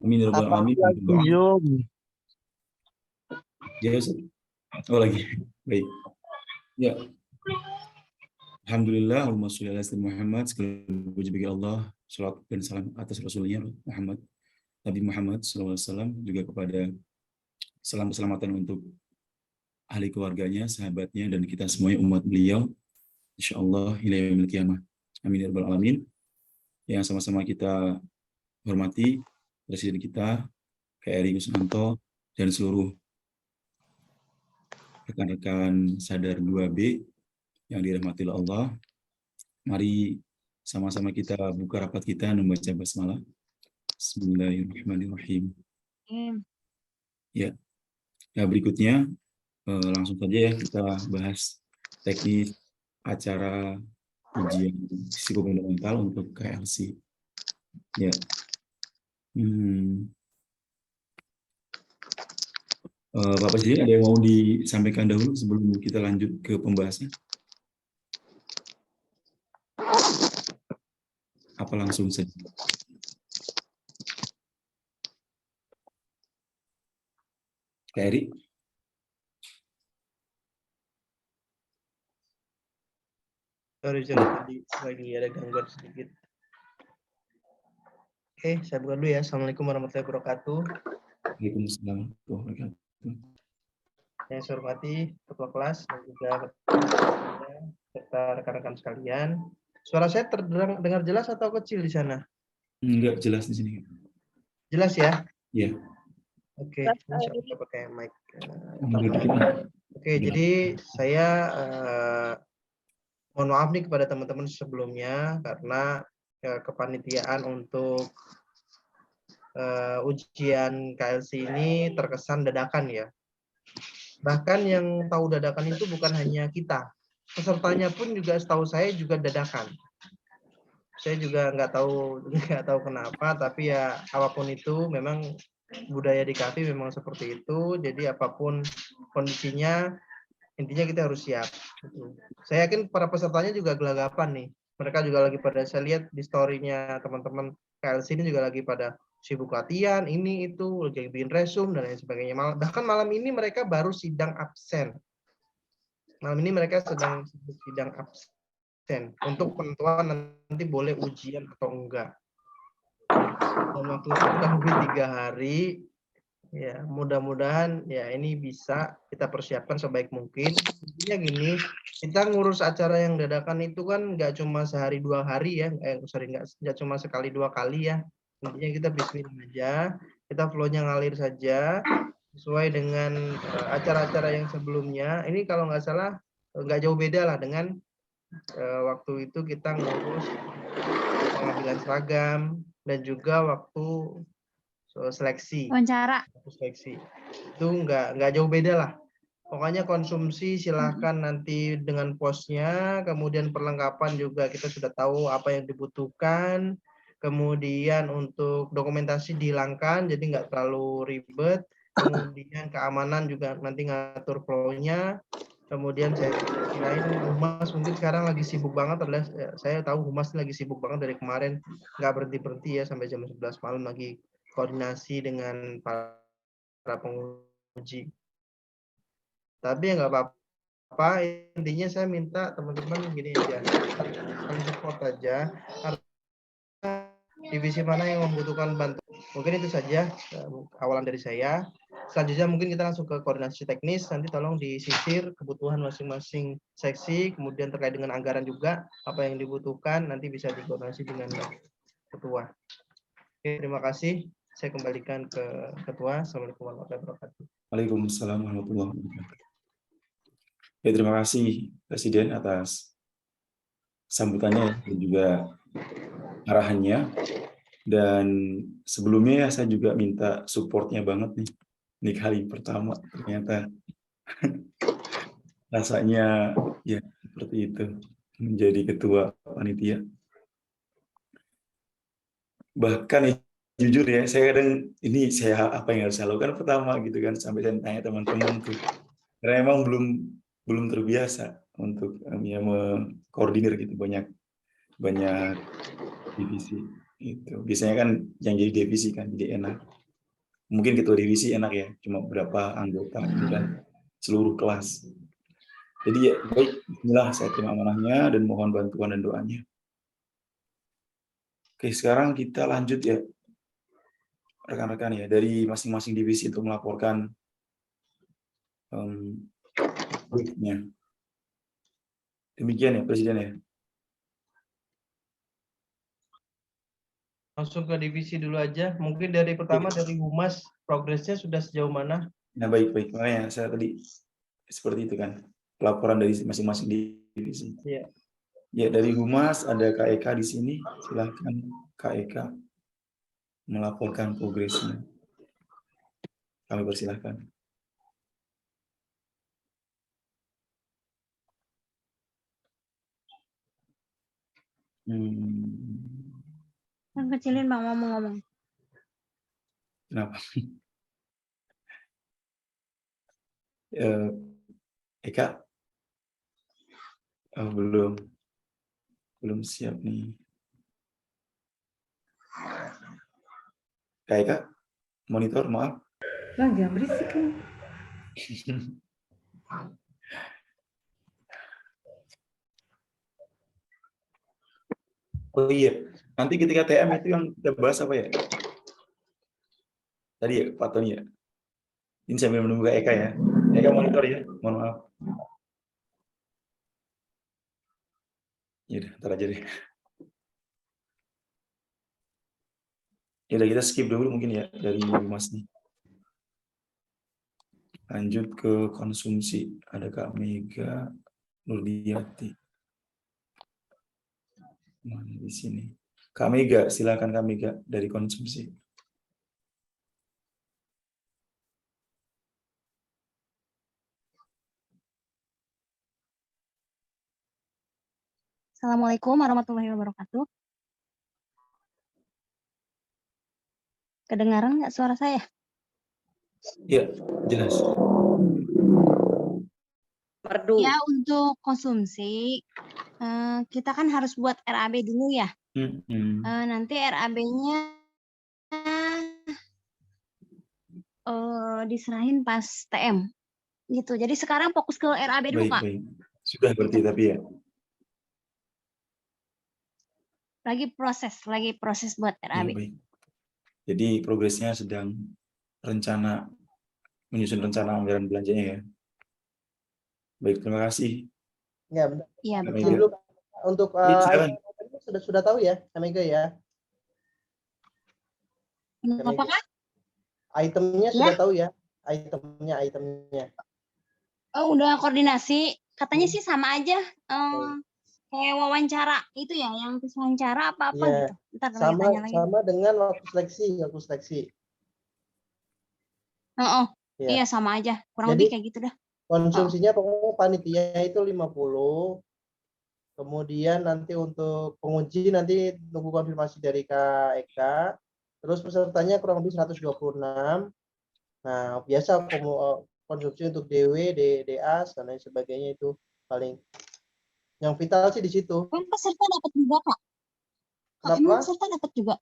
Amin ya rabbal Apa alamin. lagi Zoom? Ya, Ustaz. Oh lagi. Baik. Ya. Alhamdulillah, Allahumma sholli ala sayyidina Muhammad. Segala puji bagi Allah, salawat dan salam atas Rasulnya Muhammad, Nabi Muhammad SAW, juga kepada salam keselamatan untuk ahli keluarganya, sahabatnya, dan kita semuanya umat beliau. InsyaAllah ila yaumil qiyamah. Amin ya rabbal alamin. Yang sama-sama kita hormati Presiden kita, KRI Gusmanto, dan seluruh rekan-rekan Sadar 2B yang dirahmati oleh Allah. Mari sama-sama kita buka rapat kita membaca basmalah. Bismillahirrahmanirrahim. Ya, berikutnya langsung saja ya kita bahas teknis acara ujian psikofundamental untuk KLC. Ya. Bapak sendiri ada yang mau disampaikan dahulu sebelum kita lanjut ke pembahasan? Apa langsung saja? Kak Eri? Sorry, tadi lagi ada gangguan sedikit. Oke, saya buka dulu ya. Assalamualaikum warahmatullahi wabarakatuh. Waalaikumsalam warahmatullahi wabarakatuh. Yang saya hormati Ketua Kelas dan juga serta rekan-rekan sekalian. Suara saya terdengar jelas atau kecil di sana? Enggak jelas di sini. Jelas ya? Iya. Oke, insya Allah pakai mic. Oke, Gimana? jadi saya mohon maaf nih kepada teman-teman sebelumnya karena kepanitiaan untuk ujian KLC ini terkesan dadakan ya. Bahkan yang tahu dadakan itu bukan hanya kita, pesertanya pun juga setahu saya juga dadakan. Saya juga nggak tahu kenapa, tapi ya apapun itu memang budaya di KAFI memang seperti itu. Jadi apapun kondisinya, intinya kita harus siap. Saya yakin para pesertanya juga gelagapan nih. Mereka juga lagi pada, saya lihat di story-nya teman-teman KLC ini juga lagi pada sibuk latihan, ini itu, lagi bikin resume dan lain sebagainya. Bahkan malam ini mereka baru sidang absen. Malam ini mereka sedang sidang absen untuk penentuan nanti boleh ujian atau enggak. Dan waktu kurang lebih 3 hari. Ya, mudah-mudahan ya ini bisa kita persiapkan sebaik mungkin. Intinya gini, kita ngurus acara yang dadakan itu kan nggak cuma sehari 2 hari ya, nggak cuma sekali 2 kali ya. Intinya kita bismillah aja, kita flow-nya ngalir saja sesuai dengan acara-acara yang sebelumnya. Ini kalau nggak salah nggak jauh beda lah dengan waktu itu kita ngurus pengambilan seragam dan juga waktu seleksi. Wawancara. Seleksi itu nggak jauh beda lah. Pokoknya konsumsi silahkan nanti dengan posnya, kemudian perlengkapan juga kita sudah tahu apa yang dibutuhkan, kemudian untuk dokumentasi dihilangkan jadi nggak terlalu ribet, kemudian keamanan juga nanti ngatur flow-nya, kemudian saya kirain Humas mungkin sekarang lagi sibuk banget, adalah saya tahu Humas lagi sibuk banget dari kemarin, nggak berhenti-berhenti ya sampai jam 11 malam lagi koordinasi dengan para penguji. Tapi ya nggak apa-apa, intinya saya minta teman-teman gini aja, saling support aja, karena divisi mana yang membutuhkan bantuan. Mungkin itu saja awalan dari saya. Selanjutnya mungkin kita langsung ke koordinasi teknis, nanti tolong disisir kebutuhan masing-masing seksi, kemudian terkait dengan anggaran juga, apa yang dibutuhkan, nanti bisa dikoordinasi dengan ketua. Oke, terima kasih. Saya kembalikan ke ketua. Assalamualaikum warahmatullahi wabarakatuh. Waalaikumsalam warahmatullahi wabarakatuh. Ya, terima kasih Presiden atas sambutannya dan juga arahannya. Dan sebelumnya saya juga minta supportnya banget nih. Ini kali pertama ternyata rasanya ya seperti itu menjadi ketua panitia. Bahkan ya, jujur ya, saya kadang ini apa yang harus saya lakukan pertama gitu kan, sampai saya tanya teman-teman tuh. Karena emang belum terbiasa untuk ya mengkoordinir gitu banyak divisi. Itu biasanya kan yang jadi divisi kan jadi enak. Mungkin ketua divisi enak ya, cuma berapa anggota ini kan seluruh kelas. Jadi ya baik, inilah saya terima amanahnya dan mohon bantuan dan doanya. Oke, sekarang kita lanjut ya rekan-rekan ya dari masing-masing divisi untuk melaporkan briefnya. Demikian ya Presiden ya. Langsung ke divisi dulu aja. Mungkin dari pertama dari Humas, progresnya sudah sejauh mana? Nah baik-baik, makanya saya tadi seperti itu kan, laporan dari masing-masing divisi. Ya. Ya dari Humas ada Kak Eka di sini, silahkan Kak Eka melaporkan progresnya. Kami persilahkan. Yang kecilin Bang mau ngomong. Kenapa? Eka, oh, belum siap nih. Kak Eka, monitor maaf. Bang jangan berisik nih. Oh iya, nanti ketika TM itu yang kita bahas apa ya? Tadi ya Pak Tony ya. Ini sambil menunggu Kak Eka ya. Eka monitor ya, mohon maaf. Ya udah, ntar aja deh. Ya udah kita skip dulu mungkin ya dari Mas nih. Lanjut ke konsumsi. Ada Kak Mega Nurdiati. Mana di sini? Kak Mega, silakan Kak Mega dari konsumsi. Assalamualaikum warahmatullahi wabarakatuh. Kedengaran nggak suara saya? Ya, jelas. Merdu. Ya, untuk konsumsi, kita kan harus buat RAB dulu ya. Nanti RAB-nya diserahin pas TM. Gitu. Jadi sekarang fokus ke RAB dulu, Kak. Baik. Sudah berarti tapi ya. Lagi proses buat RAB. Ya, baik. Jadi progresnya sedang menyusun rencana anggaran belanjanya ya. Baik, terima kasih. Ya, benar. Iya, Kak betul. Mega. Untuk Silakan. sudah tahu ya, Kak Mega ya. Apa, Kak? Itemnya Ya. sudah tahu ya, itemnya. Oh, udah koordinasi. Katanya sih sama aja. Kayak wawancara itu ya, yang tes wawancara apa Ya. gitu. Ntar tanya lagi. Sama dengan waktu seleksi. Oh, Ya. iya sama aja. Kurang Jadi, lebih kayak gitu dah. Konsumsinya pokoknya panitia itu 50. Kemudian nanti untuk penguji nanti tunggu konfirmasi dari Kak Eka. Terus pesertanya kurang lebih 126. Nah, biasa konsumsi untuk DW, DA dan lain sebagainya itu paling yang vital sih di situ. Kan peserta dapat juga, Kak. Kenapa? Emang peserta dapat juga?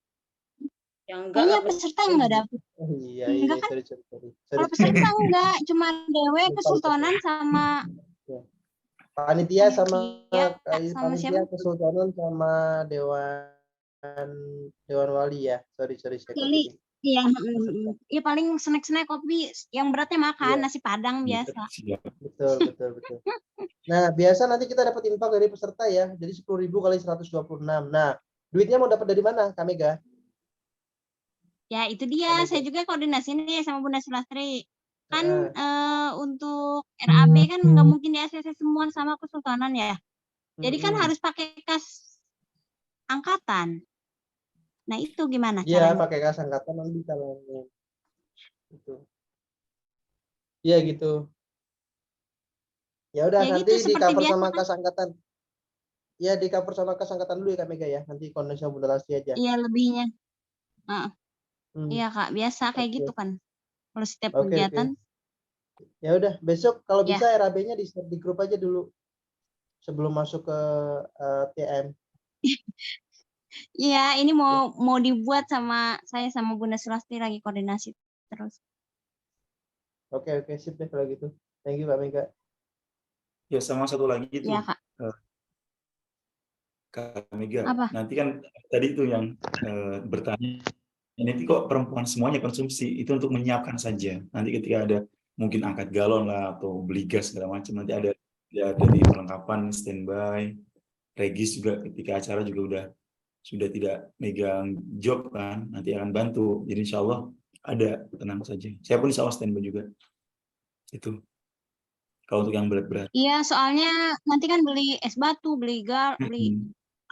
Yang Kayaknya peserta enggak dapat. Oh, iya, Enggak kan? sorry. Kalau peserta enggak, cuma DW, kesultanan sama panitia sama sama siapa? kesultanan sama dewan wali ya. Sorry saya Kali. Iya, ya paling snack kopi yang beratnya makan nasi padang biasa. Betul. Nah, biasa nanti kita dapat info dari peserta ya. Jadi 10.000 kali 126. Nah, duitnya mau dapat dari mana, Kak Mega? Ya, itu dia. Saya juga koordinasi nih sama Bunda Sulastri. Kan untuk RAB kan nggak mungkin di ACC semua sama kesultanan ya. Jadi kan harus pakai kas angkatan. Nah, itu gimana Iya, caranya? pakai kas angkatan nanti kalau itu. Iya gitu. Ya udah Ya nanti gitu, di cover biasa, sama kan? kas angkatan. Ya di cover sama kas angkatan dulu ya Kak Mega ya. Nanti koordinasi sama Bunda Lasti aja. Iya, lebihnya. Iya, Kak, biasa kayak gitu kan. Kalau setiap kegiatan. Ya udah, besok kalau Ya. bisa RAB-nya di grup aja dulu sebelum masuk ke TM. Iya, ini mau dibuat sama saya sama Bunda Sulastri lagi koordinasi terus. Oke, sip deh kalau gitu. Thank you Kak Mega. Ya, sama satu lagi itu, Iya, Kak. Kak Mega. Apa? Nanti kan tadi itu yang bertanya, ini kok perempuan semuanya konsumsi, itu untuk menyiapkan saja. Nanti ketika ada mungkin angkat galon lah atau beli gas segala macam, nanti ada ya dari perlengkapan standby, Regis juga ketika acara juga sudah tidak megang job kan, nanti akan bantu. Jadi insya Allah ada, tenang saja. Saya pun insya Allah standby juga. Itu kalau untuk yang berat-berat. Iya, soalnya nanti kan beli es batu, beli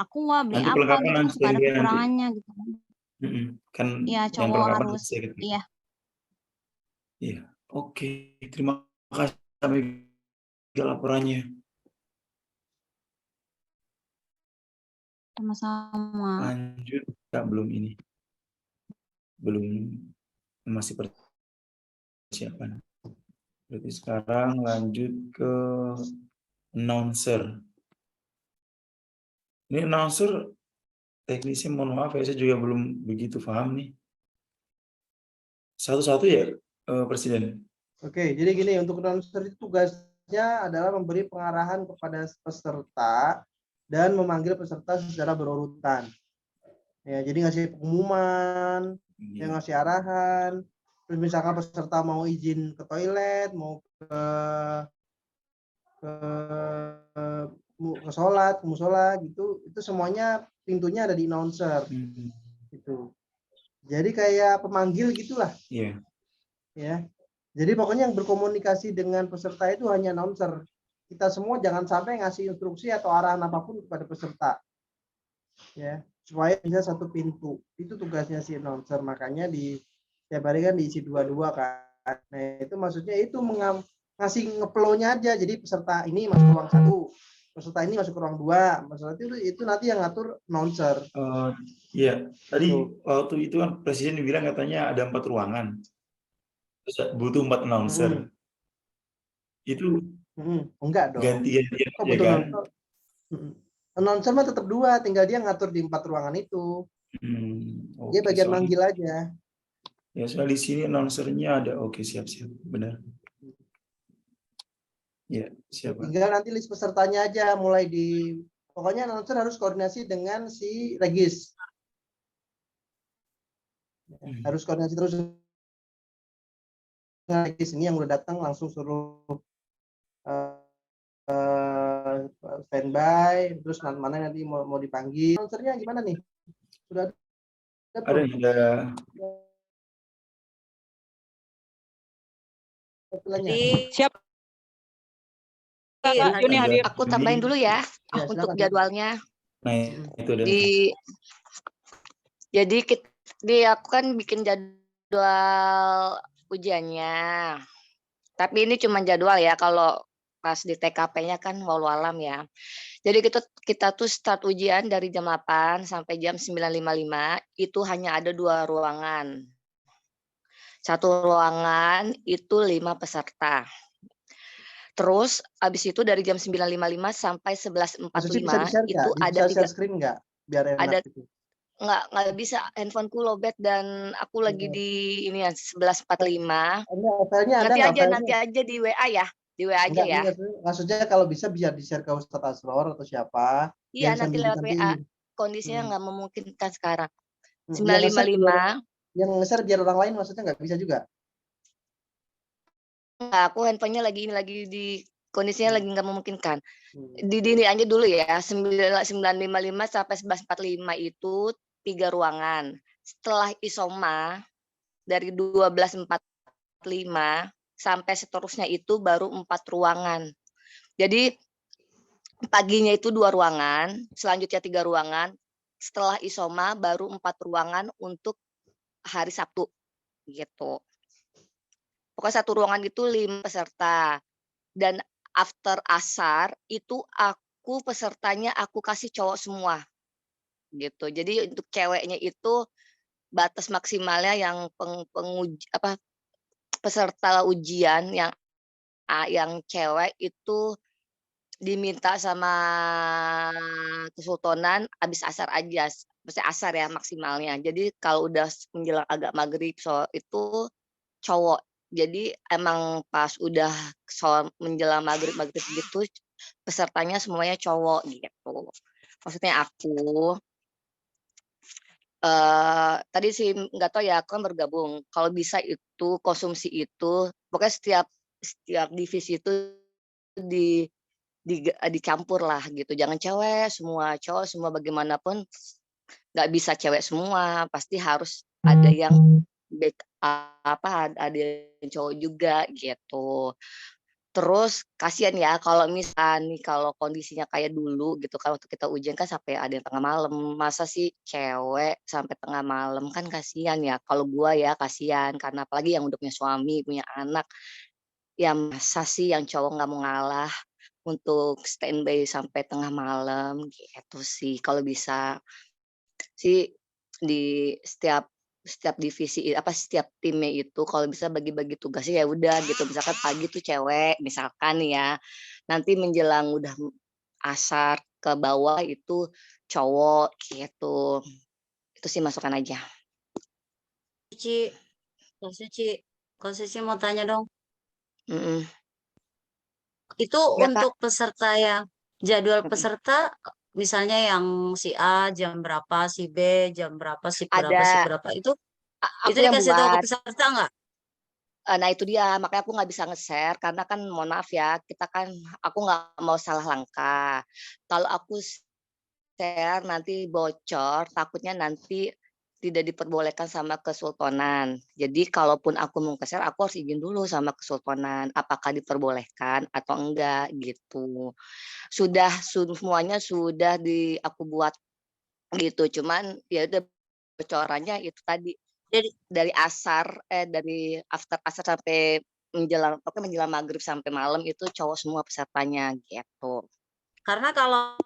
aqua, beli Nanti apa perlengkapan gitu kan suka ada standby nanti. kekurangannya gitu. Kan Iya, yang cowok perlengkapan harus. saya gitu. Iya, Iya, oke. Terima kasih Mega laporannya. sama-sama. Lanjut, Kak, belum masih persiapan. Berarti sekarang lanjut ke announcer. Ini announcer teknisnya mohon maaf ya, saya juga belum begitu paham nih. Satu-satu ya, Presiden. Oke, jadi gini, untuk announcer itu tugasnya adalah memberi pengarahan kepada peserta dan memanggil peserta secara berurutan. Ya, jadi ngasih pengumuman, yang ngasih arahan. Terus misalkan peserta mau izin ke toilet, mau ke sholat, ke musola gitu, itu semuanya pintunya ada di announcer. Gitu. Jadi kayak pemanggil gitulah. Iya. Ya. Jadi pokoknya yang berkomunikasi dengan peserta itu hanya announcer. Kita semua jangan sampai ngasih instruksi atau arahan apapun kepada peserta. Ya, supaya bisa satu pintu. Itu tugasnya si announcer. Makanya di setiap hari kan diisi 2-2 kan. Nah, itu maksudnya itu ngasih ngeplow-nya aja. Jadi peserta ini masuk ke ruang 1, peserta ini masuk ke ruang 2. Peserta itu nanti yang ngatur announcer. Iya, tadi Gitu. waktu itu kan Presiden bilang katanya ada 4 ruangan. Terus butuh 4 announcer. Itu Enggak dong. ganti-gantian Kok aja betul kan? announcer mah tetap 2, tinggal dia ngatur di 4 ruangan itu. Dia Oke, bagian soalnya manggil aja. ya soal di sini announcernya ada. Oke, siap-siap, benar. Ya, siapa? Tinggal nanti list pesertanya aja, mulai di pokoknya announcer harus koordinasi dengan si Regis. Harus koordinasi terus dengan Regis ini yang udah datang langsung suruh standby, terus mana nanti mau dipanggil. Announcernya gimana nih? Sudah ada yang sudah Siap. Juni hadir. Aku tambahin dulu ya, untuk jadwalnya. Nah, itu ada. Jadi aku kan bikin jadwal ujiannya. Tapi ini cuma jadwal ya, kalau pas di TKP-nya kan walau alam ya. Jadi kita tuh start ujian dari jam 8 sampai jam 9.55, itu hanya ada 2 ruangan. Satu ruangan itu 5 peserta. Terus habis itu dari jam 9.55 sampai 11.45 itu ada 3 screen enggak? Biar enak ada gitu. Nggak bisa, handphoneku lowbat dan aku lagi di ini ya 11.45. Nanti aja di WA ya. Di WA aja ya. Maksudnya kalau bisa biar di-share ke Ustadz Asror atau siapa. Iya, nanti lewat WA. Kondisinya nggak memungkinkan sekarang. 9.55. Yang nge-share biar orang lain maksudnya nggak bisa juga? Enggak, aku handphonenya lagi di kondisinya lagi nggak memungkinkan. Di aja dulu ya, 9.55 sampai 11.45 itu 3 ruangan. Setelah isoma dari 12.45 sampai seterusnya itu baru 4 ruangan. Jadi paginya itu 2 ruangan, selanjutnya 3 ruangan. Setelah isoma baru 4 ruangan untuk hari Sabtu gitu. Pokoknya satu ruangan itu 5 peserta. Dan after asar itu pesertanya aku kasih cowok semua. Gitu. Jadi untuk ceweknya itu batas maksimalnya yang peserta ujian yang cewek itu diminta sama kesultanan habis asar aja, maksudnya asar ya maksimalnya. Jadi kalau udah menjelang agak maghrib itu cowok. Jadi emang pas udah menjelang maghrib-maghrib gitu, pesertanya semuanya cowok gitu. Maksudnya aku, tadi sih nggak tahu ya, aku kan bergabung. Kalau bisa itu konsumsi itu, pokoknya setiap setiap divisi itu di dicampur lah gitu, jangan cewek semua, cowok semua, bagaimanapun nggak bisa cewek semua, pasti harus ada yang ada yang cowok juga gitu. Terus kasihan ya kalau misalkan nih, kalau kondisinya kayak dulu gitu kan, waktu kita ujian kan sampai ada yang tengah malam, masa sih cewek sampai tengah malam, kan kasihan ya. Kalau gua ya kasihan, karena apalagi yang udah punya suami, punya anak, ya masa sih yang cowok nggak mau ngalah untuk standby sampai tengah malam, gitu sih. Kalau bisa sih di setiap divisi setiap timnya itu kalau bisa bagi-bagi tugasnya ya udah gitu. Misalkan pagi tuh cewek, misalkan ya, nanti menjelang udah asar ke bawah itu cowok, gitu. Itu sih masukan aja. Suci, Kak Suci, Kak Suci mau tanya dong. Mhm. Itu Ya, Kak. untuk peserta yang jadwal Mhm. peserta, misalnya yang si A jam berapa, si B jam berapa, si Ada, berapa, itu aku yang dikasih tahu ke buat. peserta nggak? Nah itu dia, makanya aku nggak bisa nge-share karena kan mohon maaf ya, aku nggak mau salah langkah. Kalau aku share nanti bocor, takutnya nanti tidak diperbolehkan sama kesultanan. Jadi kalaupun aku mau nge-share, aku harus izin dulu sama kesultanan, apakah diperbolehkan atau enggak gitu. Semuanya sudah aku buat gitu, cuman ya udah bocorannya itu tadi, Jadi dari after asar sampai menjelang maghrib sampai malam itu cowok semua pesertanya gitu. karena kalau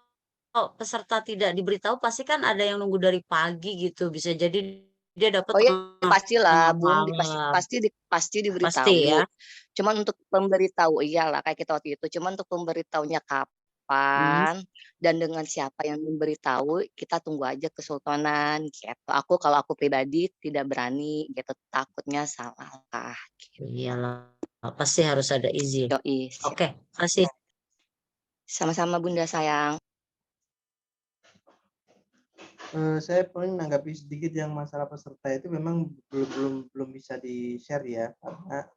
peserta tidak diberitahu pasti kan ada yang nunggu dari pagi gitu, bisa jadi dia dapat Oh iya, tengah pastilah Bun, malam, pasti pasti diberitahu. ya? Cuman untuk pemberitahu iyalah kayak kita waktu itu, cuman untuk pemberitahunya Mmm, kapan dan dengan siapa yang memberitahu, kita tunggu aja kesultanan gitu. Kalau aku pribadi tidak berani gitu, takutnya salah langkah gitu. iyalah, pasti harus ada izin. Yoi, siap. Oke, makasih. Sama-sama Bunda sayang. Saya paling menanggapi sedikit yang masalah peserta itu memang belum bisa di-share ya, karena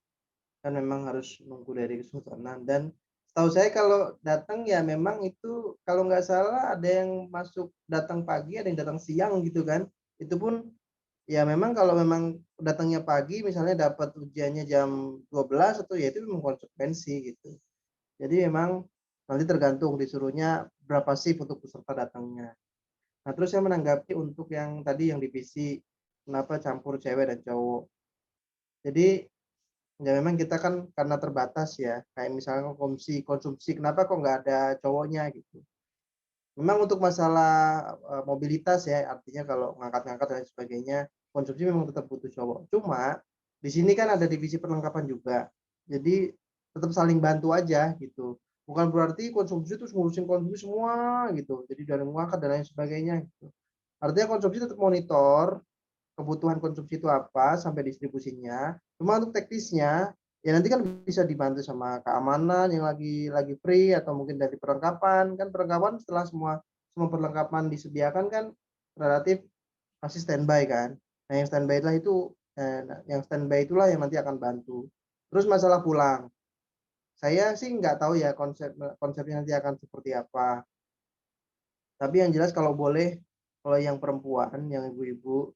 kan memang harus nunggu dari kesultanan dan setahu saya kalau datang ya memang itu kalau nggak salah ada yang masuk datang pagi, ada yang datang siang gitu kan. Itu pun ya memang kalau memang datangnya pagi misalnya dapat ujiannya jam 12 atau ya itu memang konsekuensi gitu. Jadi memang nanti tergantung disuruhnya berapa shift untuk peserta datangnya. Nah, terus saya menanggapi untuk yang tadi yang divisi, kenapa campur cewek dan cowok. Jadi, ya memang kita kan karena terbatas ya, kayak misalnya konsumsi, kenapa kok nggak ada cowoknya gitu. Memang untuk masalah, mobilitas ya, artinya kalau ngangkat-ngangkat dan sebagainya, konsumsi memang tetap butuh cowok. Cuma, di sini kan ada divisi perlengkapan juga. Jadi, tetap saling bantu aja gitu. Bukan berarti konsumsi itu ngurusin konsumsi semua gitu, jadi dari ngangkat dan lain sebagainya gitu. Artinya konsumsi tetap monitor, kebutuhan konsumsi itu apa sampai distribusinya, cuma untuk teknisnya, ya nanti kan bisa dibantu sama keamanan yang lagi free atau mungkin dari perlengkapan, kan perlengkapan setelah semua semua perlengkapan disediakan kan relatif pasti standby kan. Nah yang standby lah itu yang standby itulah yang nanti akan bantu. Terus masalah pulang, saya sih nggak tahu ya konsepnya nanti akan seperti apa, tapi yang jelas kalau boleh, kalau yang perempuan, yang ibu-ibu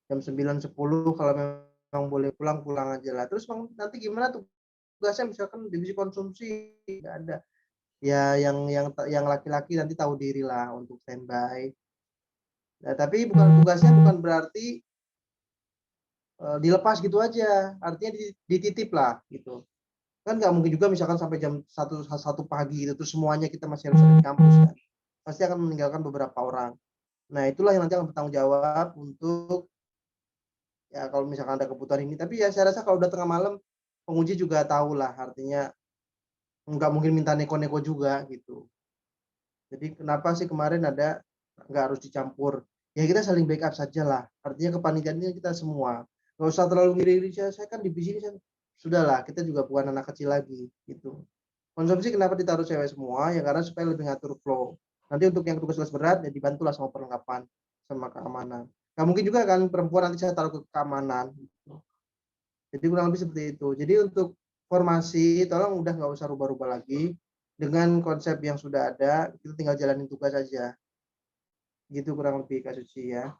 jam 9.10 kalau memang boleh pulang, pulang aja lah. Terus nanti gimana tugasnya misalkan divisi konsumsi nggak ada. Ya yang laki-laki nanti tahu diri lah untuk standby. Nah, tapi tugasnya bukan berarti dilepas gitu aja, artinya dititip lah gitu. Kan nggak mungkin juga misalkan sampai jam satu pagi gitu, terus semuanya kita masih harus ada di kampus kan. Pasti akan meninggalkan beberapa orang. Nah, itulah yang nanti akan bertanggung jawab untuk ya kalau misalkan ada kebutuhan ini, tapi ya saya rasa kalau udah tengah malam, penguji juga tahu lah artinya nggak mungkin minta neko-neko juga gitu. Jadi kenapa sih kemarin ada nggak harus dicampur? Ya kita saling backup saja lah. Artinya kepanitiaan ini kita semua. Nggak usah terlalu ngiri-ngiri, saya kan di sini sudahlah, kita juga bukan anak kecil lagi gitu. Konsumsi kenapa ditaruh cewek semua? Ya karena supaya lebih ngatur flow. Nanti untuk yang tugas berat ya dibantulah sama perlengkapan sama keamanan. Nggak mungkin juga kan perempuan nanti saya taruh ke keamanan. Gitu. Jadi kurang lebih seperti itu. Jadi untuk formasi tolong udah nggak usah rubah-rubah lagi. Dengan konsep yang sudah ada, kita tinggal jalanin tugas saja. Gitu kurang lebih Kak Suci ya.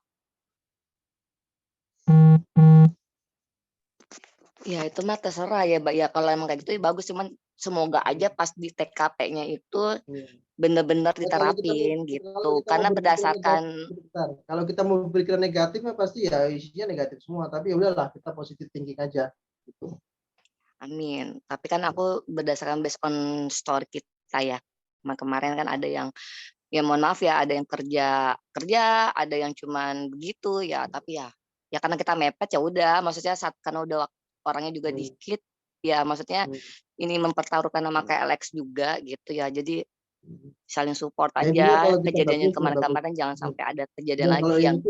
Ya itu mah terserah ya, Mbak. Ya kalau emang kayak gitu ya bagus, cuman semoga aja pas di TKP-nya itu benar-benar Ya, kalau kita mau diterapin gitu. Karena berdasarkan kalau kita mau berpikiran negatif mah pasti ya isinya negatif semua. Tapi ya udahlah, kita positif thinking aja. Gitu. amin. Tapi kan aku berdasarkan based on story kita ya. Kemarin kan ada yang ya mohon maaf ya, ada yang kerja, ada yang cuman begitu ya, tapi ya karena kita mepet ya udah, maksudnya karena udah orangnya juga dikit, ya maksudnya ini mempertaruhkan nama kayak Alex juga gitu ya. Jadi saling support aja. Kejadian yang kemarin-kemarin jangan sampai ada kejadian lagi yang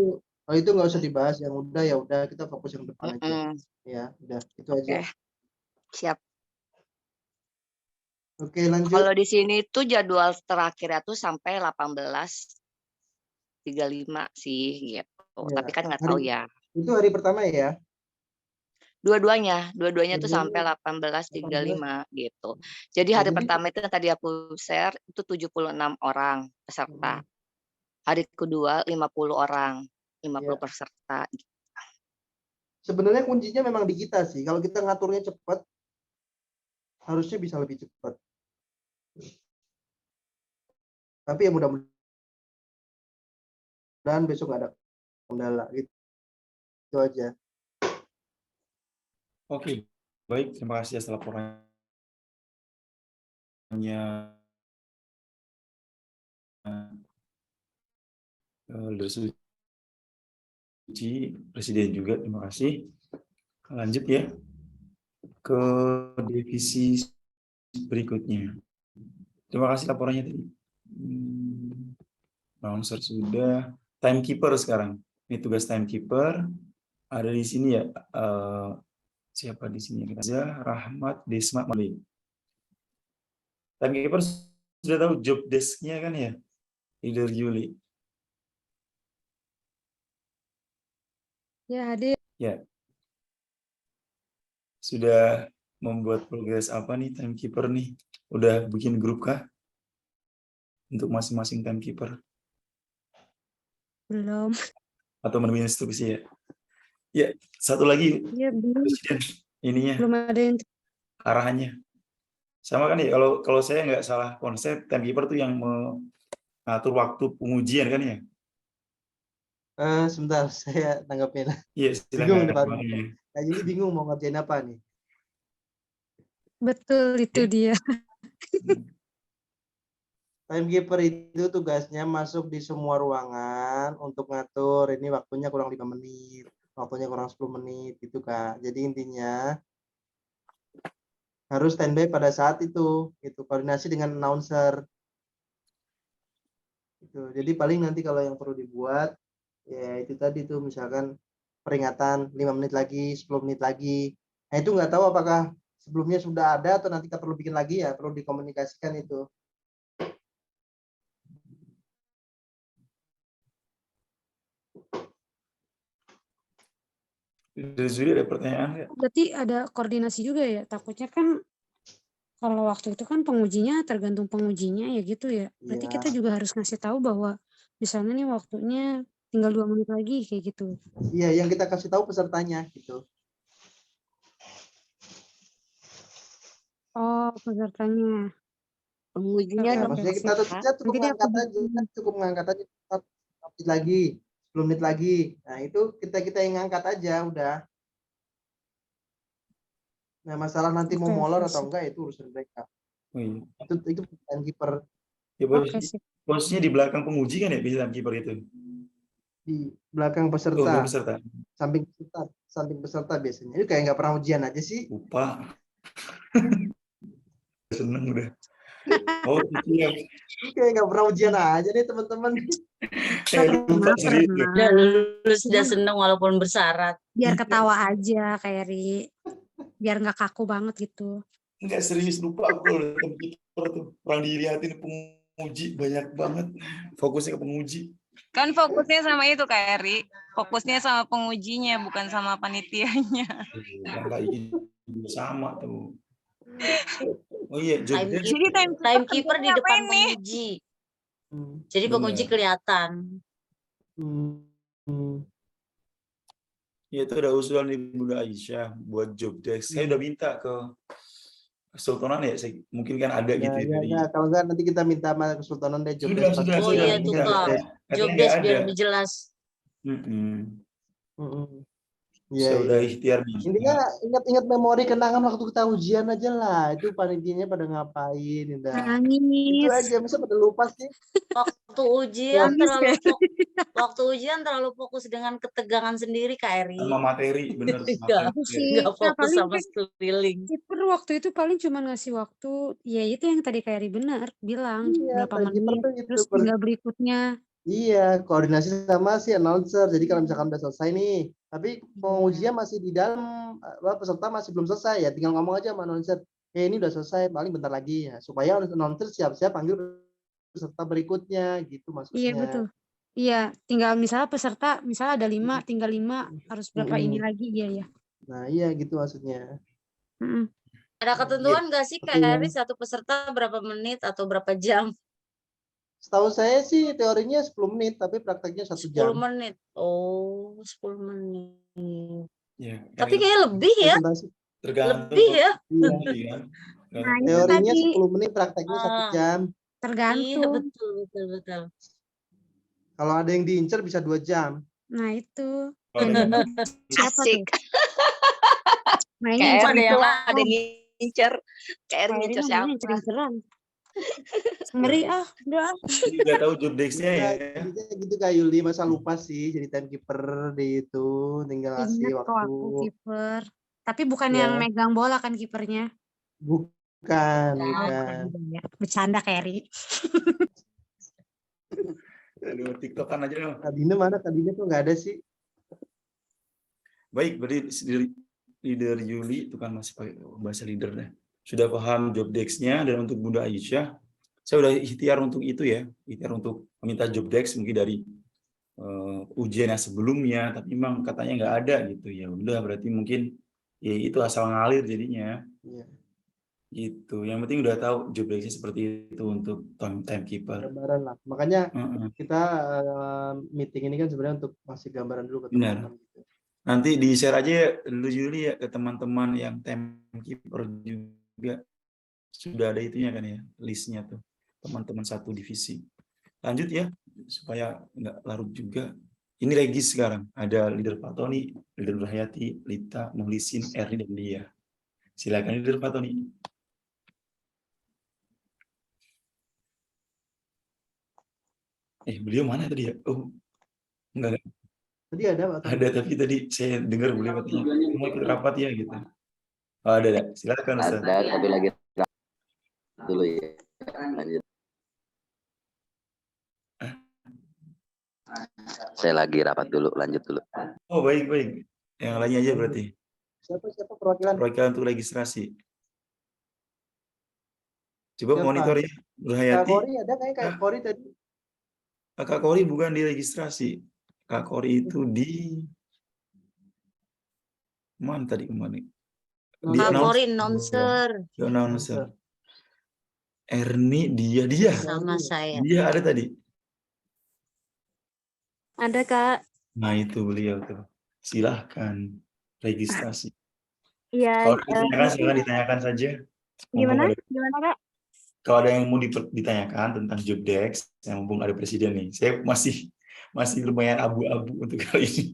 kalau itu nggak usah dibahas, yang udah ya udah, kita fokus yang depan aja. Ya, udah itu aja. Siap. Oke, lanjut. Kalau di sini tuh jadwal terakhirnya tuh sampai 18.35 sih gitu. Ya, tapi kan nggak tahu ya. Itu hari pertama ya? Dua-duanya tuh sampai 18.35 gitu. Jadi hari pertama itu yang tadi aku share itu 76 orang peserta. Hari kedua 50 orang, 50 peserta. Sebenarnya kuncinya memang di kita sih. Kalau kita ngaturnya cepat, harusnya bisa lebih cepat. Tapi ya mudah-mudahan besok nggak ada kendala gitu. Itu aja. Oke, baik. Terima kasih atas laporannya dari Suci, Presiden juga. Terima kasih. Lanjut ya ke divisi berikutnya. Terima kasih laporannya tadi. Announcer sudah. Timekeeper sekarang. Ini tugas timekeeper. Ada di sini ya. Siapa di sini? Rahmat Desma Malik. Timekeeper sudah tahu job desk-nya kan ya? Leader Juli. Ya, hadir. Ya. Sudah membuat progres apa nih timekeeper nih? Udah bikin grup kah? Untuk masing-masing timekeeper? Belum. Atau menunggu instruksi ya? Ya, satu lagi. Ya, belum. Presiden, ininya. Belum ada yang arahannya. Sama kan ya, kalau saya nggak salah konsep, timekeeper tuh yang mengatur waktu pengujian kan ya? Sebentar, saya tanggapin. Iya, Bingung silakan. nih, Pak. Jadi bingung mau ngerjain apa nih? Betul, itu dia. Timekeeper itu tugasnya masuk di semua ruangan untuk ngatur ini waktunya kurang 5 menit, waktunya kurang 10 menit gitu Kak. Jadi intinya harus standby pada saat itu, gitu. Koordinasi dengan announcer. Gitu. Jadi paling nanti kalau yang perlu dibuat ya itu tadi tuh misalkan peringatan 5 menit lagi, 10 menit lagi. Nah itu nggak tahu apakah sebelumnya sudah ada atau nanti kita perlu bikin lagi ya, perlu dikomunikasikan itu. Dari Zuri ada pertanyaan nggak? Berarti ada koordinasi juga ya? Takutnya kan kalau waktu itu kan pengujinya tergantung pengujinya ya gitu ya. Berarti kita juga harus ngasih tahu bahwa di sana nih waktunya tinggal 2 menit lagi kayak gitu. Iya, yang kita kasih tahu pesertanya gitu. Oh, pesertanya. Pengujinya Ya, maksudnya kita cukup mengangkat aja, lagi, 10 menit lagi. Nah, itu kita yang ngangkat aja udah. Nah, masalah nanti mau molor atau enggak itu urusan mereka. Oh, iya. Itu timekeeper. Ya, posisinya di belakang penguji kan ya bisa timekeeper itu? Di belakang peserta. Oh, peserta. Samping peserta biasanya. Itu kayak nggak pernah ujian aja sih. Lupa. Seneng udah. Oh, iya. Kayak nggak pernah ujian aja nih teman-teman. Lupa serius. Udah Pernah. lulus, udah Cuman seneng walaupun bersyarat. biar ketawa aja kayak Ri. Biar nggak kaku banget gitu. Enggak serius, lupa aku kalau datang kiper tuh. Orang dilihatin penguji banyak banget. Fokusnya ke penguji. Kan fokusnya sama itu Kak Eri. Fokusnya sama pengujinya, bukan sama panitianya. Enggak juga sama tuh. Oh iya, job Time desk. Jadi Timekeeper di kerjanya depan apa ini? penguji. Hmm. Jadi penguji Bener. kelihatan. Hmm. Ya itu ada usulan di Bunda Aisyah buat job desk. Saya udah minta ke Kesultanan ya, mungkin kan ada gitu Ya, ya ya, dari. ya, kalau enggak nanti kita minta sama Kesultanan deh job Sudah, desk sudah, pas Oh sudah iya ini tuh minta. job Kak. desk. Katanya Job nggak desk biar ada. lebih jelas. Iya, Saya udah iya. ikhtiar minta. Intinya ingat-ingat memori kenangan waktu kita ujian aja lah. Itu panitianya pada ngapain, udah. Itu Nangis. aja, masa pada lupa sih? Waktu ujian Nangis terlalu fokus dengan ketegangan sendiri Kak Eri. Sama materi, bener. Enggak, Aku sih, enggak nah, fokus paling sama sekeliling. kiper waktu itu paling cuma ngasih waktu, ya itu yang tadi Kak Eri benar bilang Iya, berapa timekeeper menit, tuh gitu. terus tinggal berikutnya. Iya, koordinasi sama si announcer. Jadi kalau misalkan udah selesai nih, tapi pengujian masih di dalam, peserta masih belum selesai ya, tinggal ngomong aja sama announcer, ini udah selesai, paling bentar lagi ya, supaya announcer siap-siap panggil peserta berikutnya, gitu Iya maksudnya. betul. Iya, tinggal misalnya peserta, misalnya ada 5, tinggal 5, harus berapa ini lagi, iya ya. Nah, iya gitu maksudnya. Mm-mm. Ada ketentuan nggak sih Kak Eri satu peserta berapa menit atau berapa jam? Setahu saya sih teorinya 10 menit, tapi prakteknya 1 10 jam. menit. Oh, 10 menit. Ya, Tapi kayaknya lebih ya. Presentasi. tergantung Lebih ya. Iya. kan. Nah itu Teorinya tadi 10 menit, prakteknya 1 Ah. jam. Iya, tergantung. betul. Kalau ada yang diincar bisa 2 jam. Nah itu. Kalau ada yang Siapa Asik. tuh? Mainnya Kayak Ada yang ada yang ngincer. Kayak Kak Eri ngincer mah siapa? mainnya incer-inceran. Ngeri udah. ini nggak tahu job desk-nya ya. Bisa gitu Kak Yuli, masa lupa sih jadi timekeeper di itu, tinggal ngasih Ingat kok waktu. aku kiper. Tapi bukan Ya. yang megang bola kan kipernya. Bukan, Oh, bukan. bukan ya. Bercanda Kak Eri. Aduh, TikTokan aja dong. Kadine mana? Kadine tuh nggak ada sih. Baik, berarti leader Yuli itu kan masih pakai bahasa leader dah. Sudah paham job desk-nya, dan untuk Bunda Aisyah, saya udah ikhtiar untuk itu ya, ikhtiar untuk meminta job desk mungkin dari ujian yang sebelumnya, tapi memang katanya nggak ada gitu ya. Udah berarti mungkin ya itu asal ngalir jadinya. Iya. Gitu. Yang penting udah tahu job desk-nya seperti itu untuk timekeeper. Gambaran lah. Makanya kita meeting ini kan sebenarnya untuk ngasih gambaran dulu ke Benar. teman-teman. Gitu. Nanti di-share aja dulu Yuli ya ke teman-teman yang timekeeper juga. Sudah ada itunya kan ya, listnya tuh. Teman-teman satu divisi. Lanjut ya, supaya nggak larut juga. Ini Regis sekarang. Ada leader Pak Tony, leader Nurhayati, Lita, Muhlisin, Erni, dan Dia. Silakan leader Pak Tony. Beliau mana tadi ya? Oh, enggak. Tadi ada Pak Tony? Ada, tapi tadi saya dengar beliau katanya mau ikut rapat ya gitu. Oh, ada. Silakan Ustaz. Ada, tapi lagi dulu ya. Lanjut. Saya lagi rapat dulu, lanjut dulu. Oh, baik. Yang lainnya aja berarti. Siapa perwakilan? Perwakilan untuk registrasi. Coba Siapa? monitor ya, Kak Nurhayati. Kori ada kayak Kak Kori tadi? Kak Kori bukan di registrasi. Kak Kori itu di mana tadi kemarin? Di Kak Kori announcer. announcer Di announcer. Erni, dia. sama saya. Dia ada tadi. Ada Kak. Nah, itu beliau tuh. Silahkan registrasi. Iya. Kalau ditanyakan, silakan ditanyakan saja. Gimana Kak? Kalau ada yang mau ditanyakan tentang job desk, yang mumpung ada presiden nih, saya masih lumayan abu-abu untuk kali ini.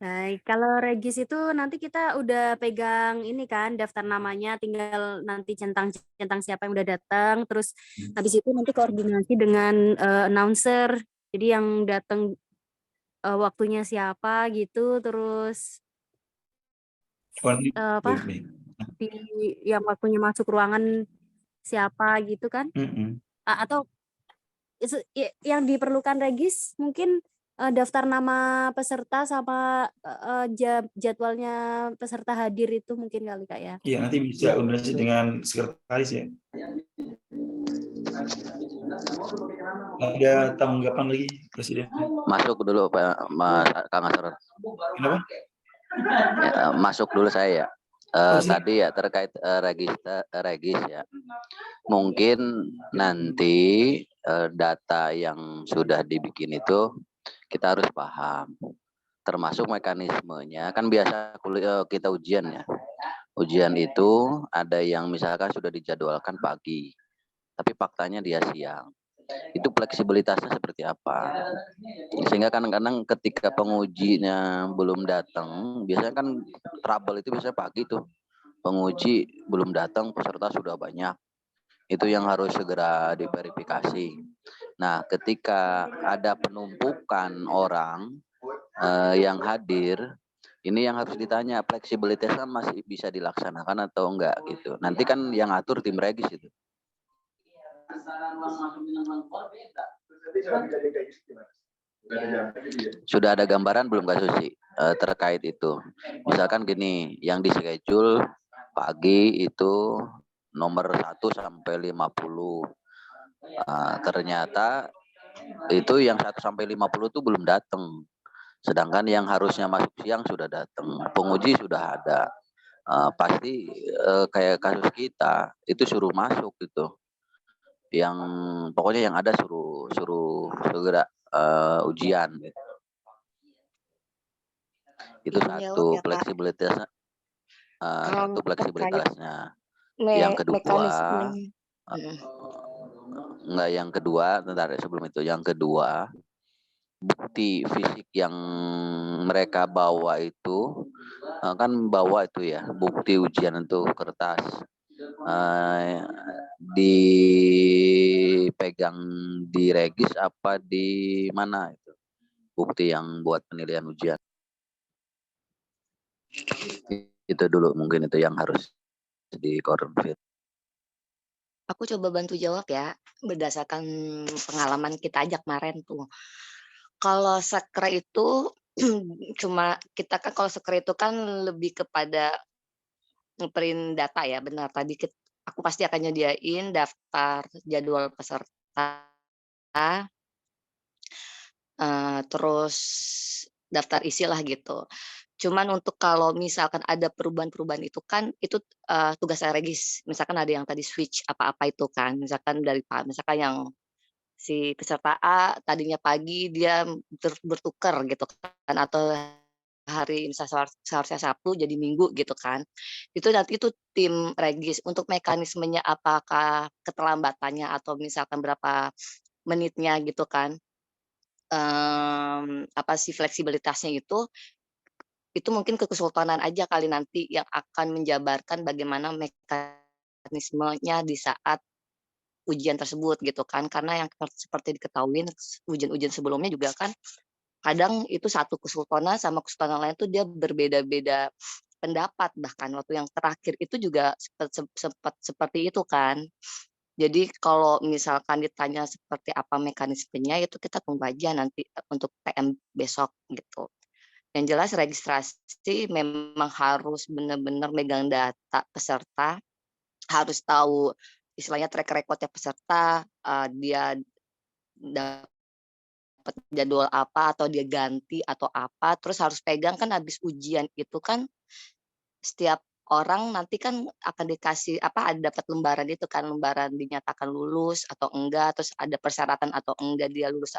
Baik, kalau Regis itu nanti kita udah pegang ini kan daftar namanya, tinggal nanti centang siapa yang udah datang, terus habis itu nanti koordinasi dengan announcer, jadi yang datang waktunya siapa gitu, terus Baik. yang waktunya masuk ruangan siapa gitu kan? Mm-mm. Atau yang diperlukan Regis mungkin daftar nama peserta sama jadwalnya peserta hadir itu mungkin kali Kak ya. Iya, nanti bisa koordinasi dengan sekretaris ya. Ada tanggapan lagi, Presiden? Masuk dulu Pak Kang Asror. Kenapa? Ya, masuk dulu saya ya. silakan. Tadi ya terkait Regis ya. Mungkin nanti data yang sudah dibikin itu kita harus paham. Termasuk mekanismenya. Kan biasa kita ujian ya. Ujian itu ada yang misalkan sudah dijadwalkan pagi, tapi faktanya dia siang. Itu fleksibilitasnya seperti apa? Sehingga kadang-kadang ketika pengujinya belum datang, biasanya kan trouble itu biasanya pagi tuh. Penguji belum datang, peserta sudah banyak. Itu yang harus segera diverifikasi. Nah, ketika ada penumpukan orang yang hadir, ini yang harus ditanya, fleksibilitasnya masih bisa dilaksanakan atau enggak gitu. Nanti kan yang atur tim Regis itu. Sudah ada gambaran belum Kak Susi terkait itu? Misalkan gini, yang di schedule pagi itu nomor 1 sampai 50. Ternyata itu yang 1 sampai 50 itu belum datang. Sedangkan yang harusnya masuk siang sudah datang, penguji sudah ada. Pasti kayak kasus kita itu suruh masuk gitu. Yang pokoknya yang ada suruh segera ujian gitu. Itu satu fleksibilitasnya. Satu fleksibilitasnya. Yang kedua, enggak, yang kedua, bentar sebelum itu, yang kedua, bukti fisik yang mereka bawa itu kan bawa itu ya, bukti ujian itu kertas dipegang di Regis apa di mana itu bukti yang buat penilaian ujian. Itu dulu mungkin itu yang harus dikonfirmasi. Aku coba bantu jawab ya, berdasarkan pengalaman kita aja kemarin tuh. Kalau sekre itu cuma kita kan kalau sekre itu kan lebih kepada nge-print data ya, benar tadi aku pasti akan nyediain daftar jadwal peserta, terus daftar isi lah gitu. Cuman untuk kalau misalkan ada perubahan-perubahan itu kan itu tugas Regis. Misalkan ada yang tadi switch apa-apa itu kan, misalkan misalkan yang si peserta A tadinya pagi dia bertukar gitu kan, atau hari seharusnya Sabtu jadi Minggu gitu kan. Itu nanti itu tim Regis untuk mekanismenya apakah keterlambatannya atau misalkan berapa menitnya gitu kan. Apa sih fleksibilitasnya itu mungkin ke kesultanan aja kali nanti yang akan menjabarkan bagaimana mekanismenya di saat ujian tersebut gitu kan. Karena yang seperti diketahui ujian-ujian sebelumnya juga kan kadang itu satu kesultanan sama kesultanan lain tuh dia berbeda-beda pendapat, bahkan waktu yang terakhir itu juga sempat seperti itu kan. Jadi kalau misalkan ditanya seperti apa mekanismenya itu kita tunggu aja nanti untuk PM besok gitu. Yang jelas registrasi memang harus benar-benar megang data peserta, harus tahu istilahnya track record-nya peserta, dia dapat jadwal apa atau dia ganti atau apa, terus harus pegang kan habis ujian itu kan setiap orang nanti kan akan dikasih ada dapat lembaran itu kan, lembaran dinyatakan lulus atau enggak, terus ada persyaratan atau enggak dia lulus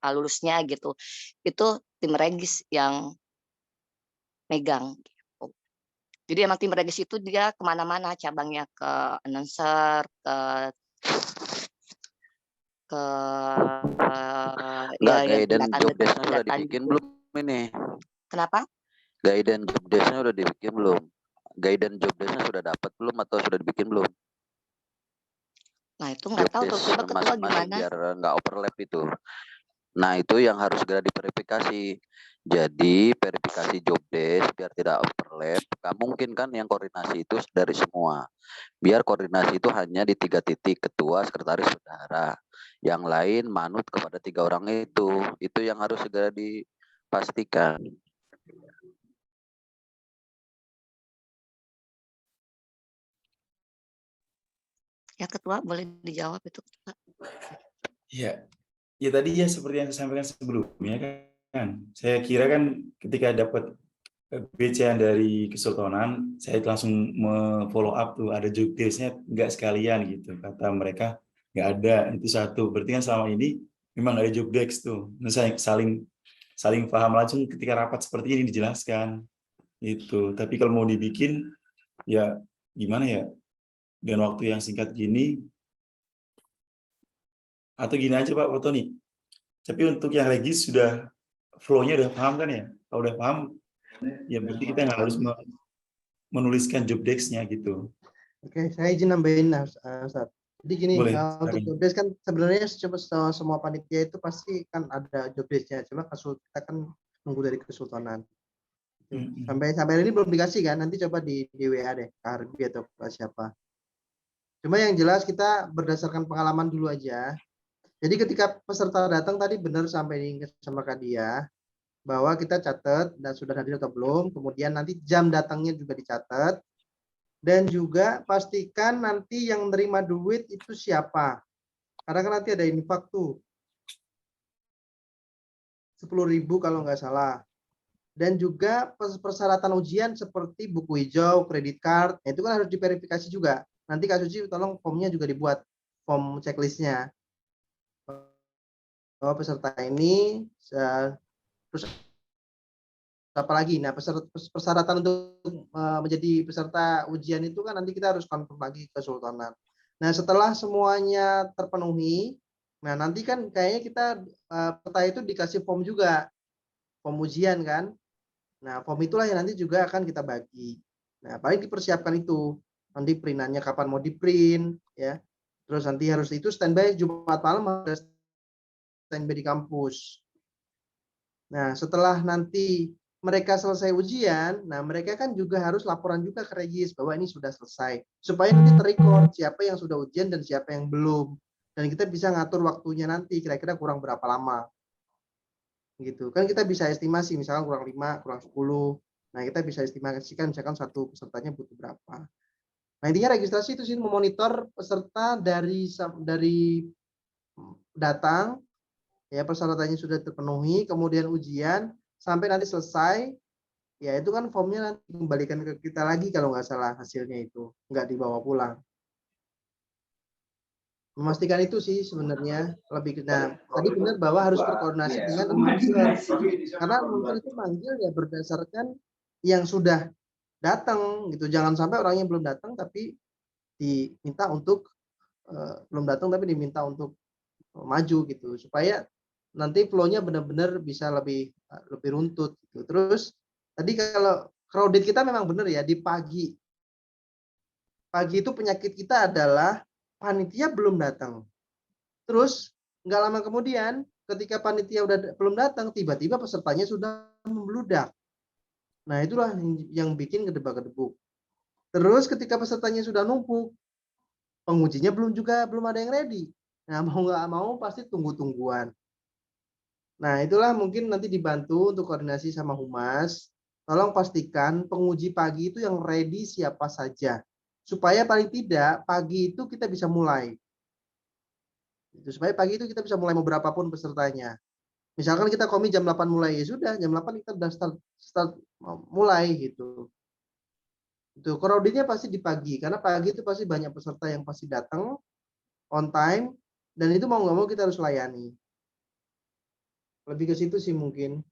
lulusnya gitu. Itu tim Regis yang megang gitu. Jadi emang tim Regis itu dia kemana-mana, cabangnya ke announcer, Enggak, guidance job desk-nya sudah dibikin belum ini? Kenapa? Guidance job desk-nya sudah dibikin belum? Guidance job desk-nya sudah dapat belum atau sudah dibikin belum? Nah itu nggak tahu tuh, coba ketua gimana? Biar nggak overlap itu. Nah itu yang harus segera diverifikasi. Jadi verifikasi job desk biar tidak overlap. Gak mungkin kan yang koordinasi itu dari semua. Biar koordinasi itu hanya di 3 titik, ketua, sekretaris, bendahara. Yang lain manut kepada 3 orang itu. Itu yang harus segera dipastikan. Ya ketua boleh dijawab itu ketua. Ya, ya tadi ya seperti yang saya sampaikan sebelumnya kan. Saya kira kan ketika dapat BCA dari Kesultanan, saya langsung follow up tuh ada job desk-nya nggak sekalian gitu. Kata mereka nggak ada, itu satu. Berarti kan selama ini memang ada job desk tuh. Nah, saya saling paham langsung ketika rapat seperti ini dijelaskan itu. Tapi kalau mau dibikin ya gimana ya, dengan waktu yang singkat gini, atau gini aja Pak Tony. Tapi untuk yang Regis sudah flow-nya udah paham kan ya? Kalau udah paham, ya berarti kita nggak harus menuliskan job desk-nya gitu. Oke, saya izin nambahin Ustaz. Jadi gini, Boleh, untuk job desk kan sebenarnya semua panitia itu pasti kan ada job desk-nya. Cuma kita kan nunggu dari Kesultanan. Sampai hari ini belum dikasih kan? Nanti coba di WA deh, ke Arbi atau ke siapa. Cuma yang jelas kita berdasarkan pengalaman dulu aja. Jadi ketika peserta datang tadi benar sampai sama Kak Dia, bahwa kita catat dan sudah hadir atau belum, kemudian nanti jam datangnya juga dicatat, dan juga pastikan nanti yang menerima duit itu siapa. Karena kan nanti ada infak tuh, 10.000 kalau nggak salah. Dan juga persyaratan ujian seperti buku hijau, kredit card, itu kan harus diverifikasi juga. Nanti Kak Suci tolong formnya juga dibuat, form checklistnya. Bahwa peserta ini, terus apalagi, nah persyaratan untuk menjadi peserta ujian itu kan nanti kita harus confirm lagi ke Kesultanan. Nah setelah semuanya terpenuhi, nah nanti kan kayaknya kita peserta itu dikasih form juga, form ujian kan. Nah form itulah yang nanti juga akan kita bagi. Nah paling dipersiapkan itu, nanti printannya kapan mau di print ya. Terus nanti harus itu standby Jumat malam harus standby di kampus. Nah setelah nanti mereka selesai ujian, nah mereka kan juga harus laporan juga ke Regis bahwa ini sudah selesai. Supaya nanti terrecord siapa yang sudah ujian dan siapa yang belum. Dan kita bisa ngatur waktunya nanti, kira-kira kurang berapa lama. Gitu. Kan kita bisa estimasi, misalkan kurang 5, kurang 10. Nah kita bisa estimasikan misalkan satu pesertanya butuh berapa. Nah intinya registrasi itu sih memonitor peserta dari datang, ya persyaratannya sudah terpenuhi, kemudian ujian, sampai nanti selesai, ya itu kan formnya nanti kembalikan ke kita lagi kalau nggak salah hasilnya itu, nggak dibawa pulang. Memastikan itu sih sebenarnya lebih. Nah tadi benar bahwa harus berkoordinasi dengan unsur, karena unsur itu manggil ya berdasarkan yang sudah datang gitu. Jangan sampai orangnya belum datang tapi diminta untuk belum datang tapi diminta untuk maju gitu, supaya nanti flow-nya benar-benar bisa lebih runtut gitu. Terus tadi kalau crowded kita memang benar ya, di pagi itu penyakit kita adalah panitia belum datang. Terus nggak lama kemudian ketika panitia belum datang, tiba-tiba pesertanya sudah membludak. Nah itulah yang bikin gedebak-gedebuk. Terus ketika pesertanya sudah numpuk, pengujinya belum ada yang ready. Nah mau nggak mau pasti tunggu-tungguan. Nah itulah mungkin nanti dibantu untuk koordinasi sama Humas. Tolong pastikan penguji pagi itu yang ready siapa saja. Supaya paling tidak pagi itu kita bisa mulai. Supaya pagi itu kita bisa mulai mau berapapun pesertanya. Misalkan kita komi jam 8 mulai, ya sudah jam 8 kita udah start mulai gitu. Itu crowded-nya pasti di pagi, karena pagi itu pasti banyak peserta yang pasti datang on time, dan itu mau nggak mau kita harus layani. Lebih ke situ sih mungkin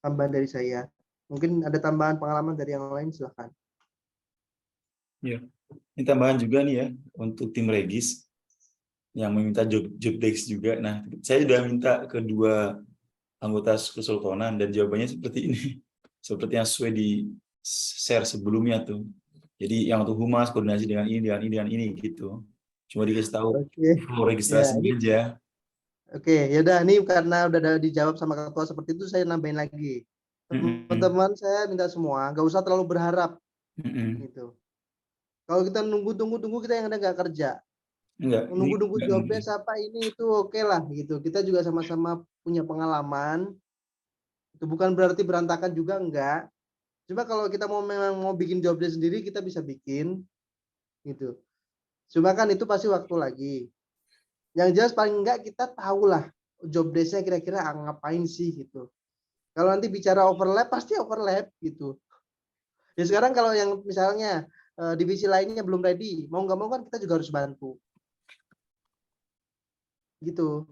tambahan dari saya. Mungkin ada tambahan pengalaman dari yang lain, silahkan. Ya, ini tambahan juga nih ya untuk tim Regis yang meminta job desk juga. Nah, saya sudah minta kedua anggota Kesultanan dan jawabannya seperti ini, seperti yang sesuai di share sebelumnya tuh. Jadi yang untuk Humas koordinasi dengan ini gitu. Cuma dikasih tahu registrasinya aja. Oke, yaudah ini karena udah dijawab sama ketua seperti itu, saya nambahin lagi. Teman-teman saya minta semua nggak usah terlalu berharap gitu. Kalau kita nunggu kita yang ada nggak kerja. Enggak, ini Nunggu-nunggu enggak job mungkin. desk apa ini itu oke lah gitu. Kita juga sama-sama punya pengalaman. Itu bukan berarti berantakan juga enggak. Cuma kalau kita memang mau bikin job desk sendiri kita bisa bikin gitu. Cuma kan itu pasti waktu lagi. Yang jelas paling enggak kita tahulah job desk-nya kira-kira ngapain sih gitu. Kalau nanti bicara overlap pasti overlap gitu. Ya sekarang kalau yang misalnya divisi lainnya belum ready, mau nggak mau kan kita juga harus bantu. Gitu.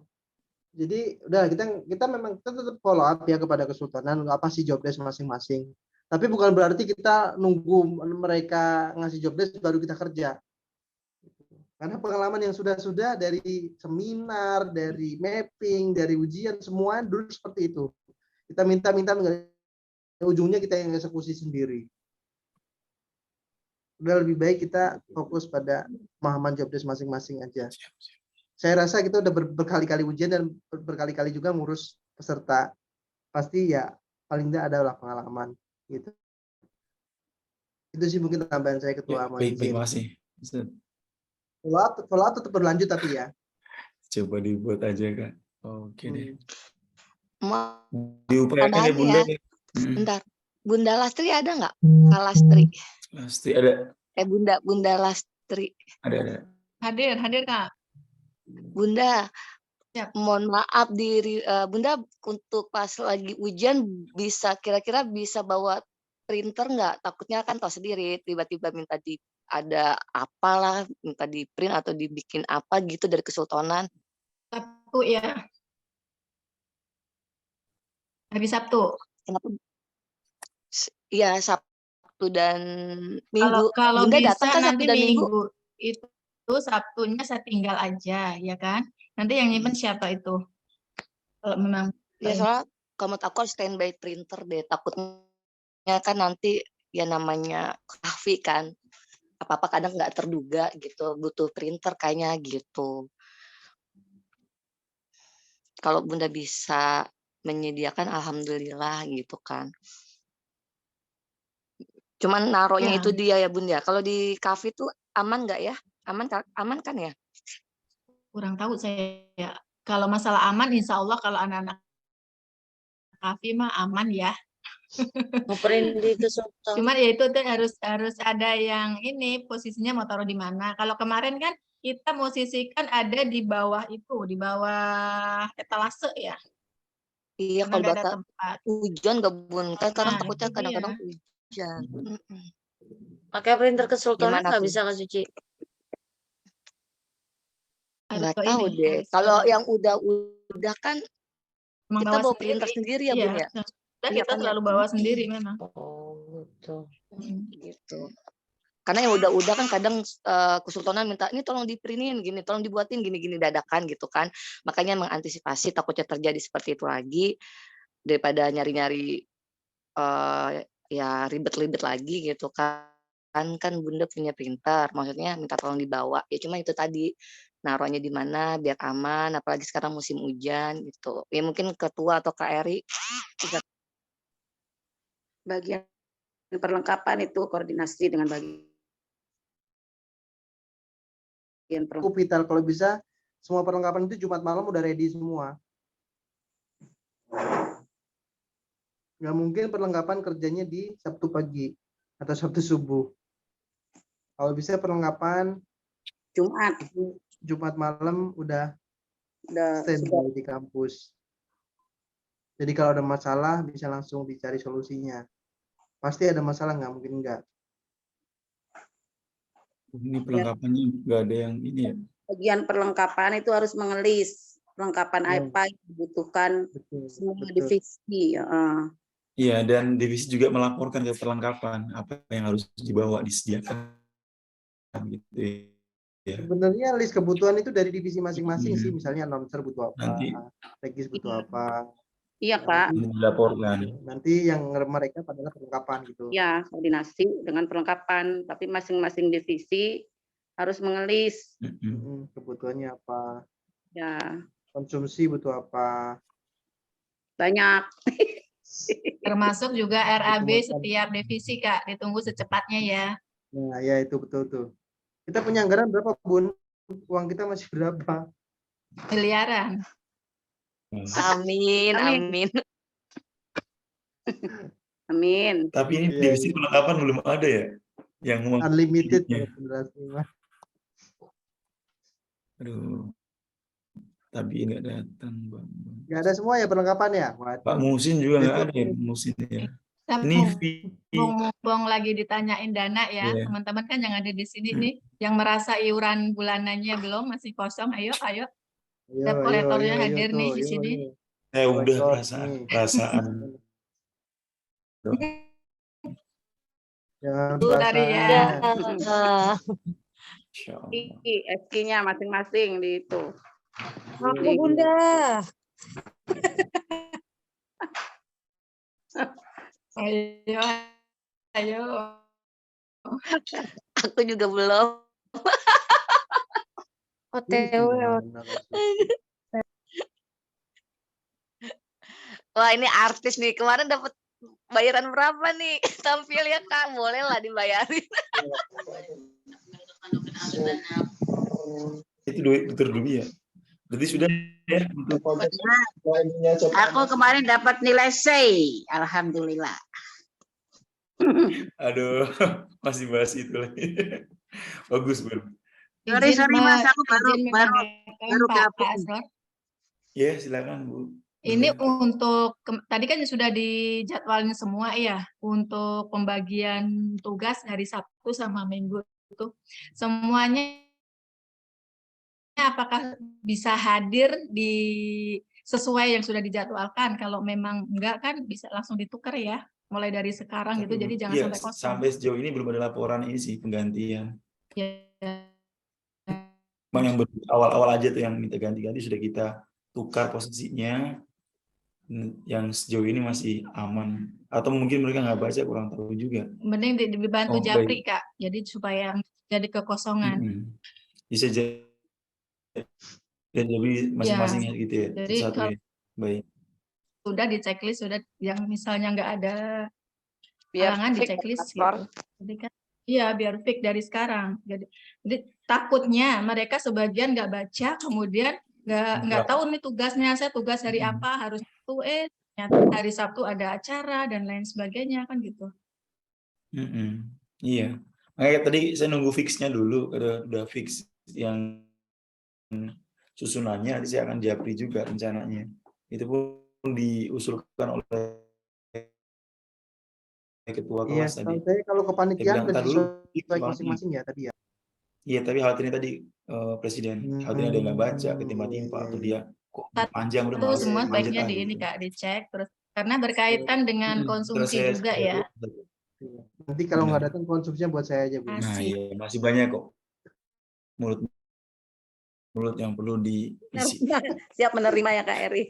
Jadi udah kita memang tetap follow up ya kepada kesultanan apa sih job desk masing-masing. Tapi bukan berarti kita nunggu mereka ngasih job desk baru kita kerja. Karena pengalaman yang sudah dari seminar, dari mapping, dari ujian semua dulu seperti itu. Kita minta ujungnya kita yang eksekusi sendiri. Udah lebih baik kita fokus pada pemahaman job desk masing-masing aja. Saya rasa kita udah berkali-kali ujian dan berkali-kali juga ngurus peserta. Pasti ya paling tidak adalah pengalaman gitu. Itu sih mungkin tambahan saya ketua. Baik, terima kasih. Follow up tetap berlanjut tapi ya. Coba dibuat aja Kak. Oke deh. Diupayakan ya Bunda. Bentar. Bunda Lastri ada nggak? Kak Lastri. Lastri ada. Bunda Lastri. Ada. Hadir Kak. Bunda, mohon maaf Bunda untuk pas lagi ujian kira-kira bisa bawa printer nggak? Takutnya kan tahu sendiri tiba-tiba minta ada apalah, minta di print atau dibikin apa gitu dari kesultanan. Sabtu ya. Hari Sabtu. Kenapa? Iya, Sabtu dan Minggu. Kalau Bunda bisa datang kan nanti Sabtu dan Minggu. Itu Sabtunya saya tinggal aja, ya kan? Nanti yang nyimpen siapa itu? Kalau memang ya soalnya kamu takut standby printer deh, takutnya kan nanti ya namanya kahfi kan, apa-apa kadang nggak terduga gitu, butuh printer kayaknya gitu. Kalau Bunda bisa menyediakan alhamdulillah gitu kan. Cuman naruhnya itu dia ya Bunda. Kalau di kahfi tuh aman nggak ya? Aman kan ya? Kurang tahu saya. Kalau masalah aman, insya Allah kalau anak-anak kahfi mah aman ya. Cuman ya itu tuh harus ada yang ini posisinya mau taruh di mana. Kalau kemarin kan kita posisikan ada di bawah itu, di bawah etalase ya. Iya, kalau data hujan nggak Bun, kan kadang takutnya kadang-kadang hujan. Pakai printer kesultanan nggak bisa Kak Suci? Nggak tahu deh. Kalau yang udah kan kita bawa printer sendiri ya Bun ya. Kita selalu bawa sendiri memang. Oh gitu. Karena yang udah kan kadang kesultanan minta ini tolong diprintin gini, tolong dibuatin gini dadakan gitu kan. Makanya mengantisipasi takutnya terjadi seperti itu lagi daripada nyari-nyari ya ribet-ribet lagi gitu kan. Kan Bunda punya printer, maksudnya minta tolong dibawa. Ya cuma itu tadi naruhnya di mana biar aman, apalagi sekarang musim hujan gitu. Ya mungkin ketua atau Kak Eri bisa. Bagian perlengkapan itu koordinasi dengan bagian Vital kalau bisa semua perlengkapan itu Jumat malam udah ready semua. Nggak mungkin perlengkapan kerjanya di Sabtu pagi atau Sabtu subuh. Kalau bisa perlengkapan Jumat malam udah standby di kampus. Jadi kalau ada masalah bisa langsung dicari solusinya. Pasti ada masalah, nggak mungkin enggak. Ini perlengkapannya nggak ada yang ini ya. Bagian perlengkapan itu harus mengelis perlengkapan apa yang dibutuhkan semua divisi. Iya, dan divisi juga melaporkan ke perlengkapan apa yang harus dibawa disediakan gitu ya. Sebenarnya list kebutuhan itu dari divisi masing-masing sih, misalnya announcer butuh apa, regis butuh apa. Iya Pak. Dilaporkan. Nanti yang mereka adalah perlengkapan gitu. Ya, koordinasi dengan perlengkapan, tapi masing-masing divisi harus mengelis kebutuhannya apa. Ya. Konsumsi butuh apa. Banyak. Termasuk juga RAB setiap divisi Kak, ditunggu secepatnya ya. Nah, ya itu betul tuh. Kita punya anggaran berapa, Bun? Uang kita masih berapa? Miliaran. Amin, amin. Amin. Tapi ini Iya, divisi perlengkapan belum ada ya? Yang uang unlimited kreditnya. ya generasi mah. Aduh, tapi nggak datang, Bang. Nggak ada semua ya perlengkapan ya? Pak Waduh. Musin juga nggak Besok ada ya, Musin ya. Kita Ini mumpung lagi ditanyain dana ya, Iya. teman-teman kan yang ada di sini nih, yang merasa iuran bulanannya belum, masih kosong, ayo. ayo, Debt collector-nya ayo hadir tuh, nih di ayo, sini. ayo. Saya udah Kolektor perasaan nih. Jangan Tuh dari ya. perasaannya. Insya Allah. SK-nya masing-masing di itu. Aku Bunda. Ayo, ayo. Aku juga belum. OTW. Wah, ini artis nih. Kemarin dapat bayaran berapa nih? Tampil ya, Kak. Boleh lah dibayarin. Itu duit dulu ya. Berarti sudah ya untuk Aku kemarin dapat nilai C. Alhamdulillah. aduh, masih bahas itu lagi. Bagus, Bro. Sorry, Mas, aku baru Pak gabung. Asror. Ya, silakan, Bu. Ini untuk tadi kan sudah dijadwalin semua ya untuk pembagian tugas hari Sabtu sama Minggu itu semuanya apakah bisa hadir di sesuai yang sudah dijadwalkan? Kalau memang enggak kan bisa langsung ditukar ya mulai dari sekarang gitu. Jadi jangan Iya, sampai kosong. sampai sejauh ini belum ada laporan ini sih penggantian. Ya. Yang awal-awal aja tuh yang minta ganti-ganti sudah kita tukar posisinya. Yang sejauh ini masih aman, atau mungkin mereka nggak baca, kurang tahu juga. Mending dibantu Japri Kak, jadi supaya jadi kekosongan. Bisa jadi masing-masing ya, gitu ya. Jadi Satu kalau ya. Baik. Sudah di checklist, sudah yang misalnya nggak ada Biar halangan di checklist gitu. Jadi kan, iya biar fix dari sekarang. Jadi takutnya mereka sebagian nggak baca, kemudian nggak tahu nih tugasnya, saya tugas hari apa, harus itu hari Sabtu ada acara dan lain sebagainya kan gitu. Iya, makanya tadi saya nunggu fixnya dulu. Kalau udah fix yang susunannya, nanti saya akan japri juga rencananya. Itu pun diusulkan oleh ketua kelas tadi. Saya kalau kepanitiaan udah sesuai masing-masing ya tadi ya. Iya, tapi hal ini tadi presiden, hal ini ada nggak baca, ketimpa-timpa, atau dia kok panjang udah Itu malas, semua lanjut sebaiknya di ini Kak, dicek terus karena berkaitan dengan konsumsi juga ya. Nanti kalau nggak datang konsumsinya buat saya aja, Bu. Nah, iya, masih banyak kok mulut yang perlu diisi. Siap menerima ya Kak Eri.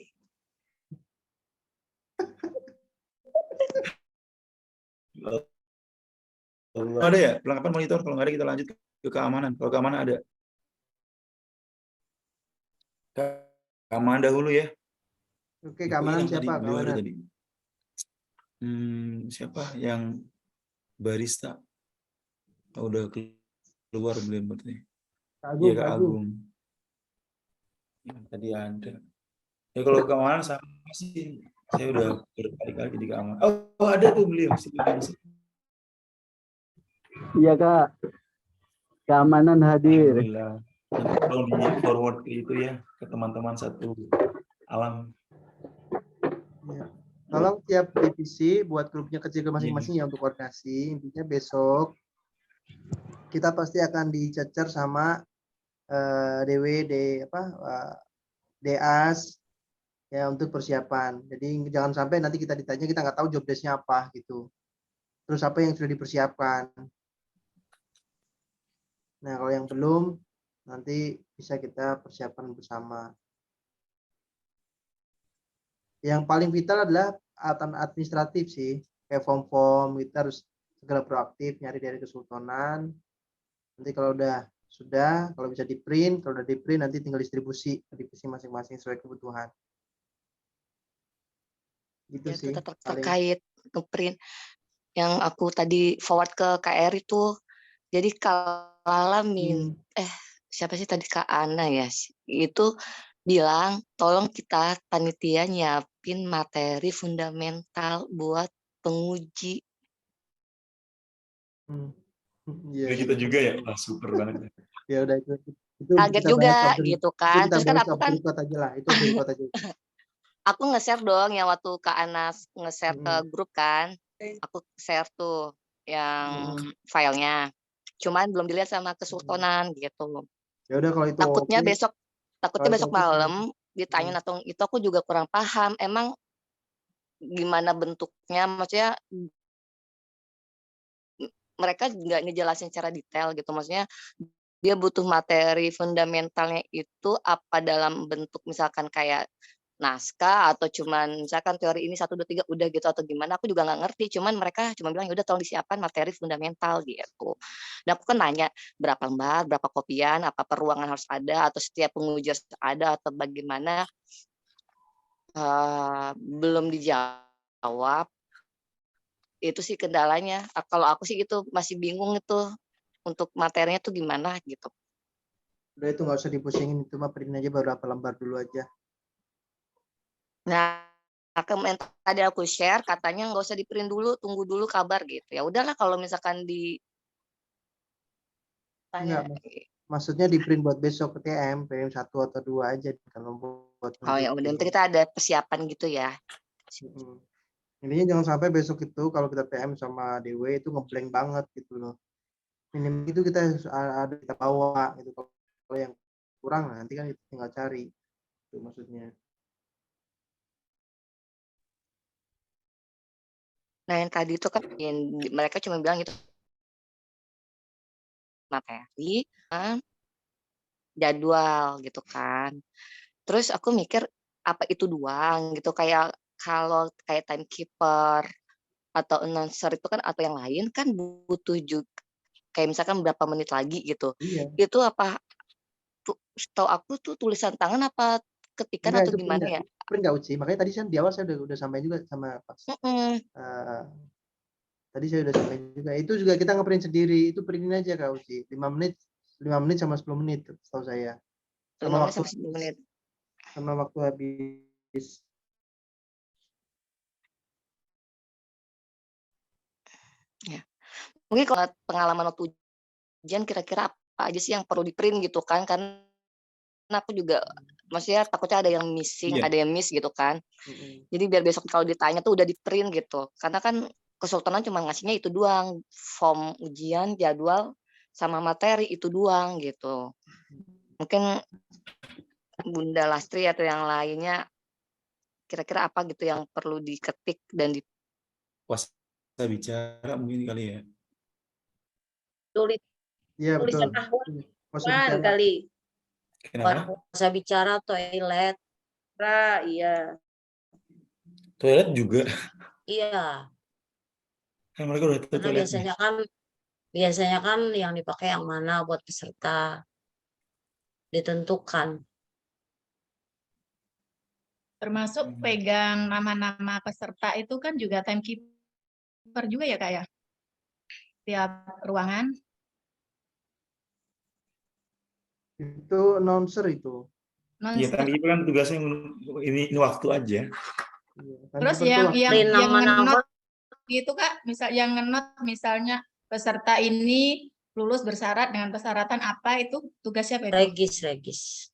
Ada ya perlengkapan monitor? Kalau nggak ada kita lanjut ke keamanan. Kalau keamanan ada. Keamanan dahulu ya. Oke, keamanan siapa? Keamanan. Tadi. Siapa yang barista? Oh, udah keluar belum berarti? Iya, Kak Agung. Tadi ada. Ya kalau keamanan sama sih. Saya udah berkali-kali di keamanan. Oh, ada tuh beliau. Iya Kak, keamanan hadir. Alhamdulillah. Nanti tolong di forward ke itu ya, ke teman-teman satu alam. Ya. Tolong tiap divisi buat grupnya kecil ke masing-masing ya untuk koordinasi. Intinya besok kita pasti akan dicecer sama DAS ya untuk persiapan. Jadi jangan sampai nanti kita ditanya kita nggak tahu job desk-nya apa gitu. Terus apa yang sudah dipersiapkan. Nah, kalau yang belum, nanti bisa kita persiapkan bersama. Yang paling vital adalah administratif sih. Kayak form-form, kita harus segera proaktif, nyari dari kesultanan. Nanti kalau kalau bisa di-print, kalau udah di-print, nanti tinggal distribusi ke divisi masing-masing sesuai kebutuhan. Gitu Ya, sih. terkait nge-print. Yang aku tadi forward ke KR itu Jadi Kalala Hmm. siapa sih tadi Kak Ana ya? Itu bilang tolong kita panitia nyiapin materi fundamental buat penguji. Iya, Dari kita juga ya, wah super banget. ya udah itu Kaget kita juga bahas gitu itu kan. kita Terus kan bahas aku off kan the record aja lah. Itu off the record aja. aku nge-share dong yang waktu Kak Ana nge-share ke grup kan. Aku share tuh yang filenya. Cuman belum dilihat sama kesultanan gitu. Ya udah kalau itu Takutnya oke. besok Kalau itu oke, malam ditanyain atau itu aku juga kurang paham. Emang gimana bentuknya? Maksudnya mereka nggak ngejelasin secara detail gitu. Maksudnya dia butuh materi fundamentalnya itu apa dalam bentuk misalkan kayak naskah atau cuman misalkan teori ini 1, 2, 3 udah gitu atau gimana, aku juga nggak ngerti. Cuman mereka cuma bilang, "Ya udah tolong disiapkan materi fundamental," gitu. Dan aku kan nanya, berapa lembar, berapa kopian, apa per ruangan harus ada, atau setiap penguji harus ada, atau bagaimana. Belum dijawab. Itu sih kendalanya. Kalau aku sih gitu, masih bingung itu untuk materinya tuh gimana gitu. Udah itu nggak usah dipusingin, itu mah print aja beberapa lembar dulu aja. Nah, yang tadi aku share katanya nggak usah di-print dulu, tunggu dulu kabar gitu. Ya udahlah kalau misalkan Enggak, maksudnya di print buat besok ke TM, print 1 atau 2 aja kalau buat Oh ya udah, nanti kita ada persiapan gitu ya. Intinya jangan sampai besok itu kalau kita TM sama DW itu ngeblank banget gitu loh. Minim itu kita ada kita bawa gitu. Kalau yang kurang nanti kan kita tinggal cari. Itu maksudnya. Nah yang tadi itu kan mereka cuma bilang itu materi, jadwal gitu kan. Terus aku mikir apa itu doang gitu, kayak kalau kayak timekeeper atau announcer itu kan atau yang lain kan butuh juga kayak misalkan berapa menit lagi gitu. Iya. Itu apa setahu aku tuh tulisan tangan apa ketikan Enggak, atau itu gimana ya? print nggak Uci. Makanya tadi di awal saya udah sampaikan juga sama Pak. Tadi saya udah sampaikan juga. Itu juga kita nge-print sendiri. Itu printin aja Kak Uci. 5 menit sama 10 menit setahu saya. Sama 5 menit waktu sampai 10 menit. Sama waktu habis. Ya. Mungkin kalau pengalaman waktu ujian kira-kira apa aja sih yang perlu di-print gitu kan? Karena aku juga maksudnya takutnya ada yang missing, ada yang miss gitu kan. Jadi biar besok kalau ditanya tuh udah di-print gitu. Karena kan kesultanan cuma ngasihnya itu doang, form ujian, jadwal, sama materi itu doang gitu. Mungkin Bunda Lastri atau yang lainnya kira-kira apa gitu yang perlu diketik dan Puasa bicara mungkin kali ya. Iya betul. Tulisan Puasa ahwan bicara. kali. Kenapa? Puasa bicara toilet. Iya. Toilet juga. Iya. Kan mereka udah tahu Karena toiletnya. biasanya kan yang dipakai yang mana buat peserta ditentukan. Termasuk pegang nama-nama peserta itu kan juga timekeeper juga ya Kak ya? Tiap ruangan. Itu announcer itu. Iya, timekeeper kan tugasnya ini waktu aja. Terus yang nge-note gitu Kak, yang nge-note misalnya peserta ini lulus bersyarat dengan persyaratan apa, itu tugasnya apa itu? Regis.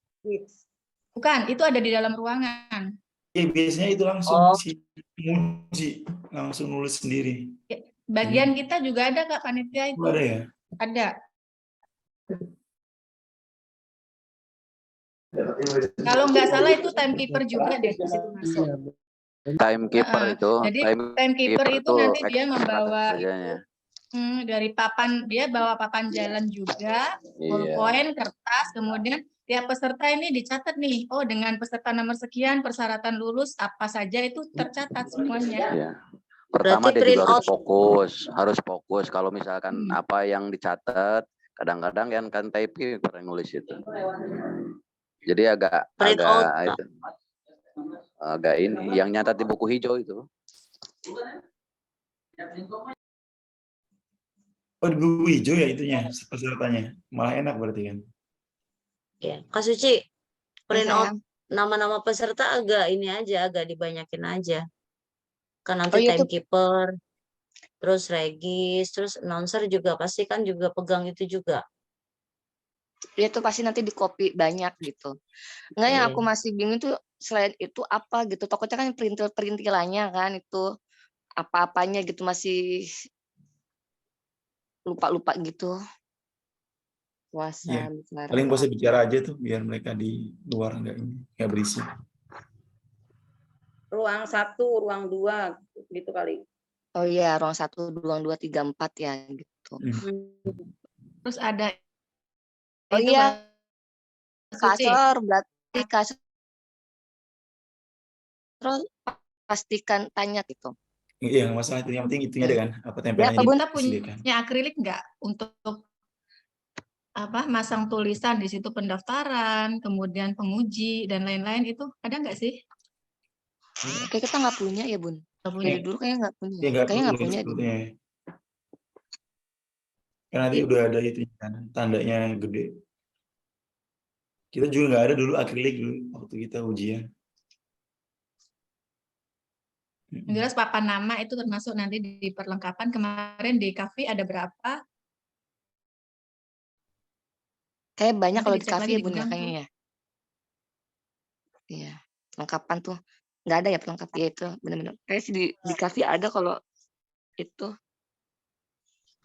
Bukan, itu ada di dalam ruangan. Ya biasanya itu langsung si penguji langsung nulis sendiri. Bagian kita juga ada Kak panitia itu. Ada ya? Ada. Kalau nggak salah itu timekeeper juga deh di situ masuk. Timekeeper itu. Jadi timekeeper itu nanti dia membawa dari papan, dia bawa papan jalan juga, ballpoint, kertas, kemudian tiap peserta ini dicatat nih, oh dengan peserta nomor sekian persyaratan lulus apa saja itu tercatat semuanya. Iya. Pertama dia juga harus fokus kalau misalkan apa yang dicatat, kadang-kadang kan typing yang nulis itu. Jadi agak ini yang nyatat di buku hijau itu. Oh Oh, di buku hijau ya itunya, pesertanya. Malah enak berarti kan. Ya, Kak Suci, print out sayang. nama-nama peserta agak ini aja, agak dibanyakin aja. Kan Oh nanti iya tuh, timekeeper, terus regis, terus announcer juga pasti kan juga pegang itu juga. dia tuh pasti nanti di copy banyak gitu. Enggak, yang Iya. aku masih bingung tuh selain itu apa gitu. Takutnya kan perintil-perintilannya kan itu apa-apanya gitu masih lupa-lupa gitu. Iya. Puasa, bicara. Paling bisa bicara aja tuh biar mereka di luar nggak berisi. Ruang 1, ruang 2 gitu kali. Oh iya, ruang 1, ruang 2, 3, 4 ya gitu. Terus ada Oh itu iya, Mbak Suci. kasur berarti kasur terus pastikan tanya gitu. Iya, masalah itu yang penting itunya ada kan, apa Ya, tempelannya Pak Bun. Kita disediakan. punya akrilik nggak untuk masang tulisan di situ pendaftaran, kemudian penguji dan lain-lain itu ada nggak sih? Kayak kita nggak punya ya Bun. Nggak punya. Dari dulu kayaknya nggak punya. Ya nggak Kayaknya nggak perlu punya. sebetulnya. Kan nanti udah ada itu kan, tandanya gede. Kita juga nggak ada dulu akrilik dulu waktu kita ujian. Yang jelas papan nama itu termasuk nanti di perlengkapan. Kemarin di Kavi ada berapa? Kayak banyak Nanti kalau di dicek kafe lagi ya di Bun ya gudang kayaknya tuh. ya. Iya, lengkapan tuh nggak ada ya pelengkap ya itu benar-benar. Kayak sih di kafe ada kalau itu.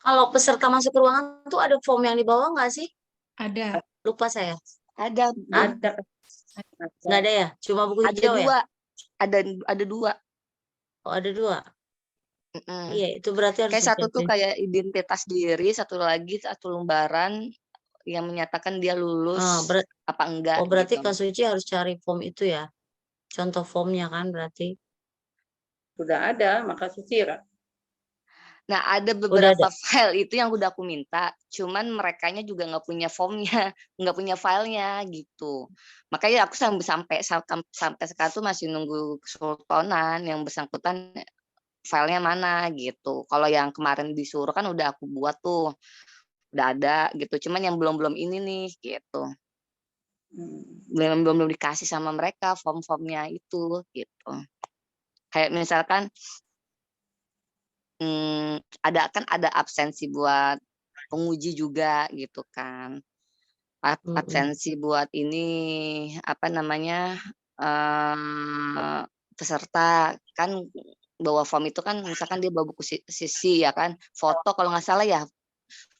Kalau peserta masuk ke ruangan tuh ada form yang dibawa nggak sih? Ada. Lupa saya. Ada. Bun. Ada. Nggak ada ya? Cuma buku Ada hijau ya? dua. Ada dua. Oh, ada 2. Mm-mm. Iya, itu berarti harus Kayak satu tuh disiapin. kayak identitas diri, satu lagi satu lembaran yang menyatakan dia lulus apa enggak Oh, berarti gitu. Kak Suci harus cari form itu ya? Contoh formnya kan berarti. Sudah ada, maka Suci Ra. Nah, ada Udah beberapa ada. file itu yang udah aku minta, cuman merekanya juga nggak punya formnya, nggak punya filenya gitu. Makanya aku sampai sekarang tuh masih nunggu kesultanan yang bersangkutan filenya mana gitu. Kalau yang kemarin disuruh kan udah aku buat tuh, udah ada gitu. Cuman yang belum ini nih gitu. Belum dikasih sama mereka form-formnya itu gitu. Kayak misalkan ada absensi buat penguji juga gitu kan. Absensi buat ini apa namanya peserta kan bawa form itu kan misalkan dia bawa buku sisi ya kan, foto kalau nggak salah ya,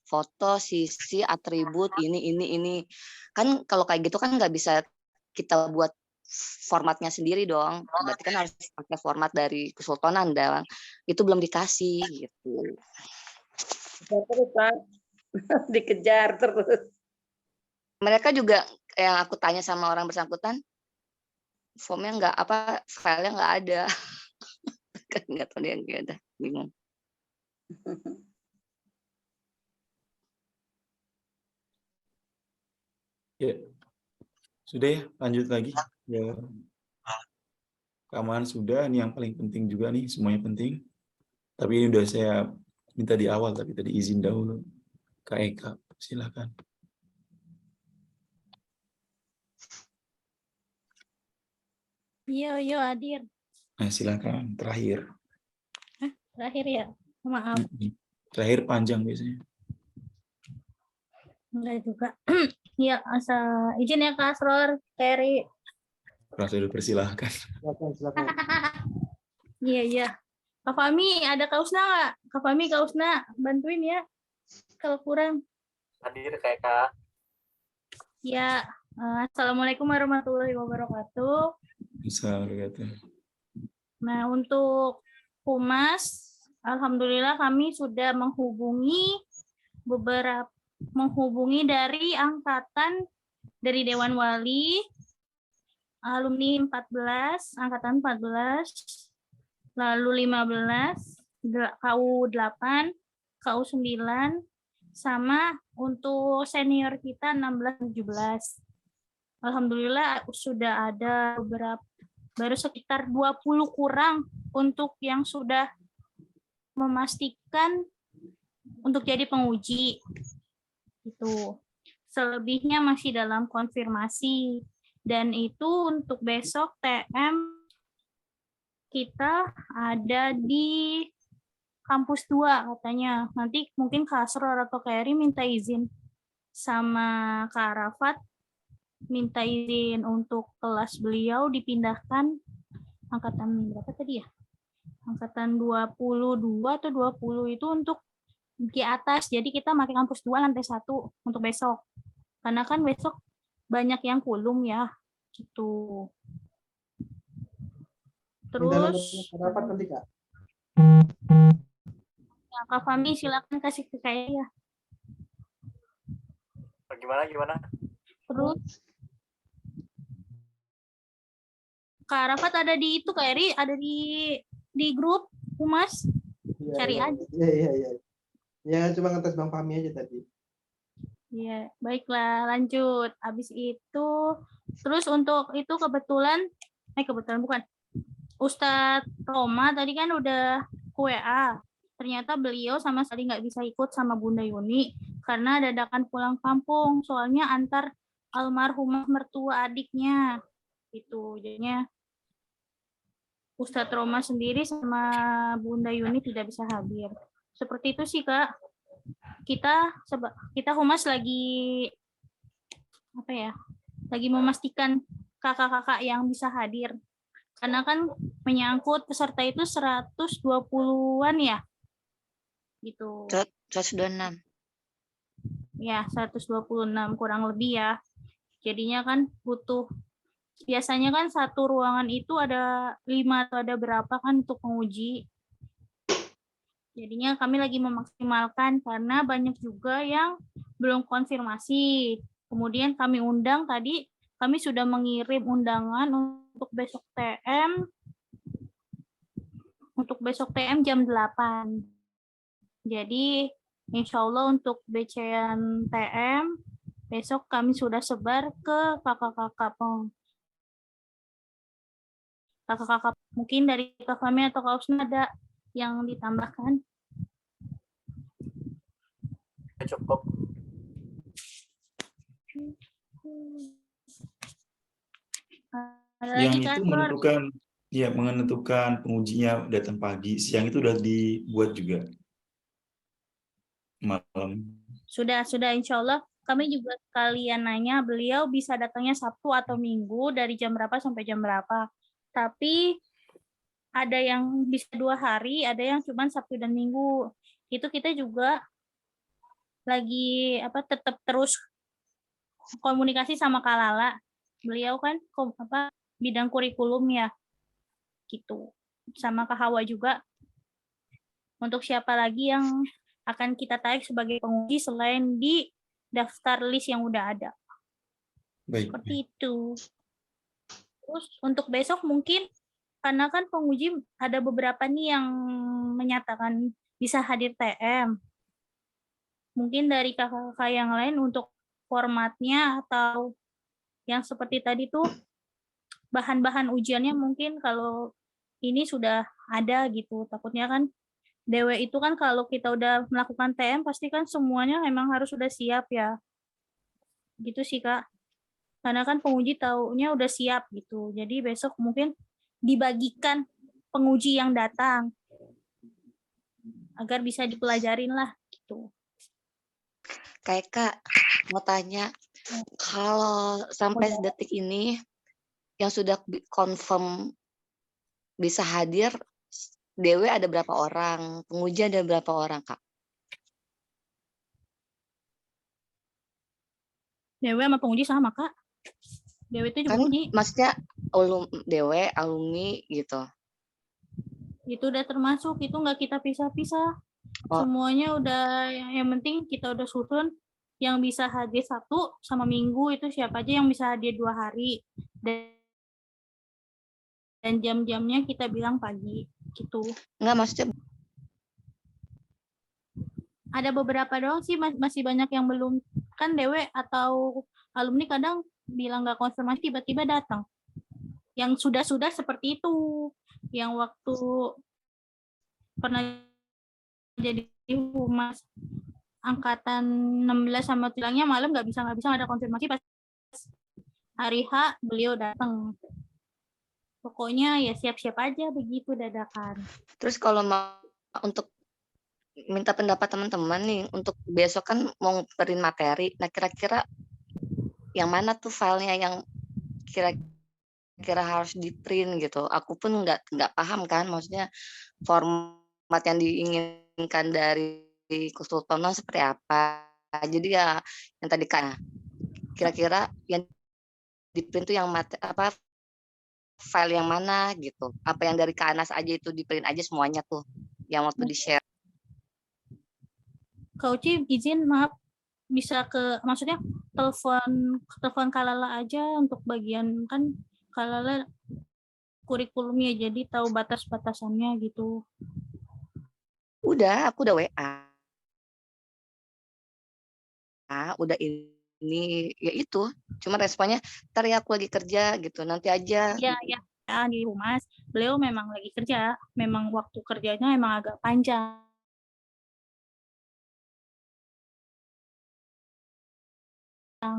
foto sisi atribut ini kan kalau kayak gitu kan nggak bisa kita buat formatnya sendiri dong, berarti kan harus pakai format dari kesultanan dan itu belum dikasih gitu. Terus Pak, dikejar terus. Mereka juga yang aku tanya sama orang bersangkutan, formnya nggak filenya nggak ada, kan nggak tahu dia nggak ada, bingung. Ya, sudah ya, lanjut lagi. Ya, keamanan sudah, ini yang paling penting juga nih, semuanya penting. Tapi ini udah saya minta di awal, tapi tadi izin dahulu. Kak Eka, silakan. Yo hadir. Nah, silakan terakhir. Terakhir ya. Maaf. Terakhir panjang biasanya. Enggak juga. Ya, asal izin ya Kak Asror, Terry. Rasa dipersilahkan. Iya. Kak Fami, ada Kausna nggak? Kak Fami, Kausna, bantuin ya. Kalau kurang. Hadir kayak Kak. Ya, Assalamualaikum warahmatullahi wabarakatuh. Assalamualaikum. Nah, untuk Humas, alhamdulillah kami sudah menghubungi dari angkatan dari Dewan Wali, alumni 14, angkatan 14, lalu 15, KU 8, KU 9, sama untuk senior kita 16-17. Alhamdulillah sudah ada baru sekitar 20 kurang untuk yang sudah memastikan untuk jadi penguji. Itu. Selebihnya masih dalam konfirmasi. Dan itu untuk besok TM kita ada di kampus 2 katanya. Nanti mungkin Kak Asror atau Kak Eri minta izin sama Kak Arafat, minta izin untuk kelas beliau dipindahkan angkatan berapa tadi ya? Angkatan 22 atau 20 itu untuk di atas. Jadi kita pakai kampus 2 lantai 1 untuk besok. Karena kan besok banyak yang kulum ya. Gitu. Terus Rapat nanti Kak. ya, Kak Fahmi silakan kasih ke saya ya. Gimana? Terus Kak Arafat ada di itu, Kak Eri ada di grup Humas. Cari aja. Iya. Ya cuma ngetes Bang Fahmi aja tadi. Iya, baiklah lanjut. Habis itu terus untuk itu kebetulan bukan. Ustadz Roma tadi kan udah WA. Ternyata beliau sama sekali nggak bisa ikut sama Bunda Yuni karena dadakan pulang kampung. Soalnya antar almarhumah mertua adiknya. Itu jadinya Ustadz Roma sendiri sama Bunda Yuni tidak bisa hadir. Seperti itu sih Kak. Kita Humas lagi lagi memastikan kakak-kakak yang bisa hadir. Karena kan menyangkut peserta itu 120-an ya. Gitu. 126. Ya, 126 kurang lebih ya. Jadinya kan butuh, biasanya kan satu ruangan itu ada 5 atau ada berapa kan untuk penguji. Jadinya kami lagi memaksimalkan karena banyak juga yang belum konfirmasi. Kemudian kami undang tadi, kami sudah mengirim undangan untuk besok TM. Untuk besok TM jam 8. Jadi insya Allah untuk BCN TM besok kami sudah sebar ke kakak-kakak mungkin dari Kak Fahmi atau Kak Usna ada yang ditambahkan? Cukup. Yang itu menentukan pengujinya datang pagi, siang itu udah dibuat juga malam. Sudah insya Allah. Kami juga sekalian nanya beliau bisa datangnya Sabtu atau Minggu dari jam berapa sampai jam berapa. Tapi ada yang bisa 2 hari, ada yang cuma Sabtu dan Minggu. Itu kita juga lagi tetap terus komunikasi sama Kak Lala. Beliau kan bidang kurikulum ya. Gitu. Sama Kak Hawa juga. Untuk siapa lagi yang akan kita tarik sebagai penguji selain di daftar list yang udah ada. Baik. Seperti itu. Terus untuk besok mungkin karena kan penguji ada beberapa nih yang menyatakan bisa hadir TM. Mungkin dari kakak-kakak yang lain untuk formatnya atau yang seperti tadi tuh bahan-bahan ujiannya mungkin kalau ini sudah ada gitu. Takutnya kan Dewe itu kan kalau kita udah melakukan TM pasti kan semuanya memang harus sudah siap ya. Gitu sih Kak. Karena kan penguji taunya udah siap gitu. Jadi besok mungkin dibagikan penguji yang datang agar bisa dipelajarin lah gitu. Kayak Kak mau tanya, kalau sampai detik ini yang sudah confirm bisa hadir Dewe ada berapa orang, penguji ada berapa orang Kak? Dewe sama penguji sama Kak. Dewe itu juga Kan penguji. maksudnya Dewe alumni gitu. Itu udah termasuk, itu nggak kita pisah-pisah. Oh. Semuanya udah, yang penting kita udah susun yang bisa hadir Sabtu sama Minggu itu siapa aja yang bisa hadir 2 hari. Dan jam-jamnya kita bilang pagi gitu. Enggak, maksudnya ada beberapa doang sih, masih banyak yang belum. Kan Dewe atau alumni kadang bilang nggak konfirmasi tiba-tiba datang. Yang sudah seperti itu. Yang waktu pernah jadi humas angkatan 16 sama bilangnya malam nggak bisa ada konfirmasi, pas hari H beliau datang. Pokoknya ya siap-siap aja begitu dadakan. Terus kalau mau untuk minta pendapat teman-teman nih, untuk besok kan mau print materi. Nah, kira-kira yang mana tuh filenya yang kira-kira harus di print gitu. Aku pun nggak paham kan, maksudnya format yang diinginkan dari kesultanan seperti apa. Jadi ya yang tadi kan kira-kira yang di print tuh yang file yang mana gitu. Apa yang dari Kanas aja itu di print aja semuanya tuh yang waktu di share. Kak Uci izin, maaf, bisa maksudnya telepon Kalala aja untuk bagian, kan Kalala kurikulumnya, jadi tahu batas-batasannya gitu. Aku udah WA. Udah ini ya itu, cuma responnya ntar ya aku lagi kerja gitu, nanti aja. Ya di Humas beliau memang lagi kerja, memang waktu kerjanya emang agak panjang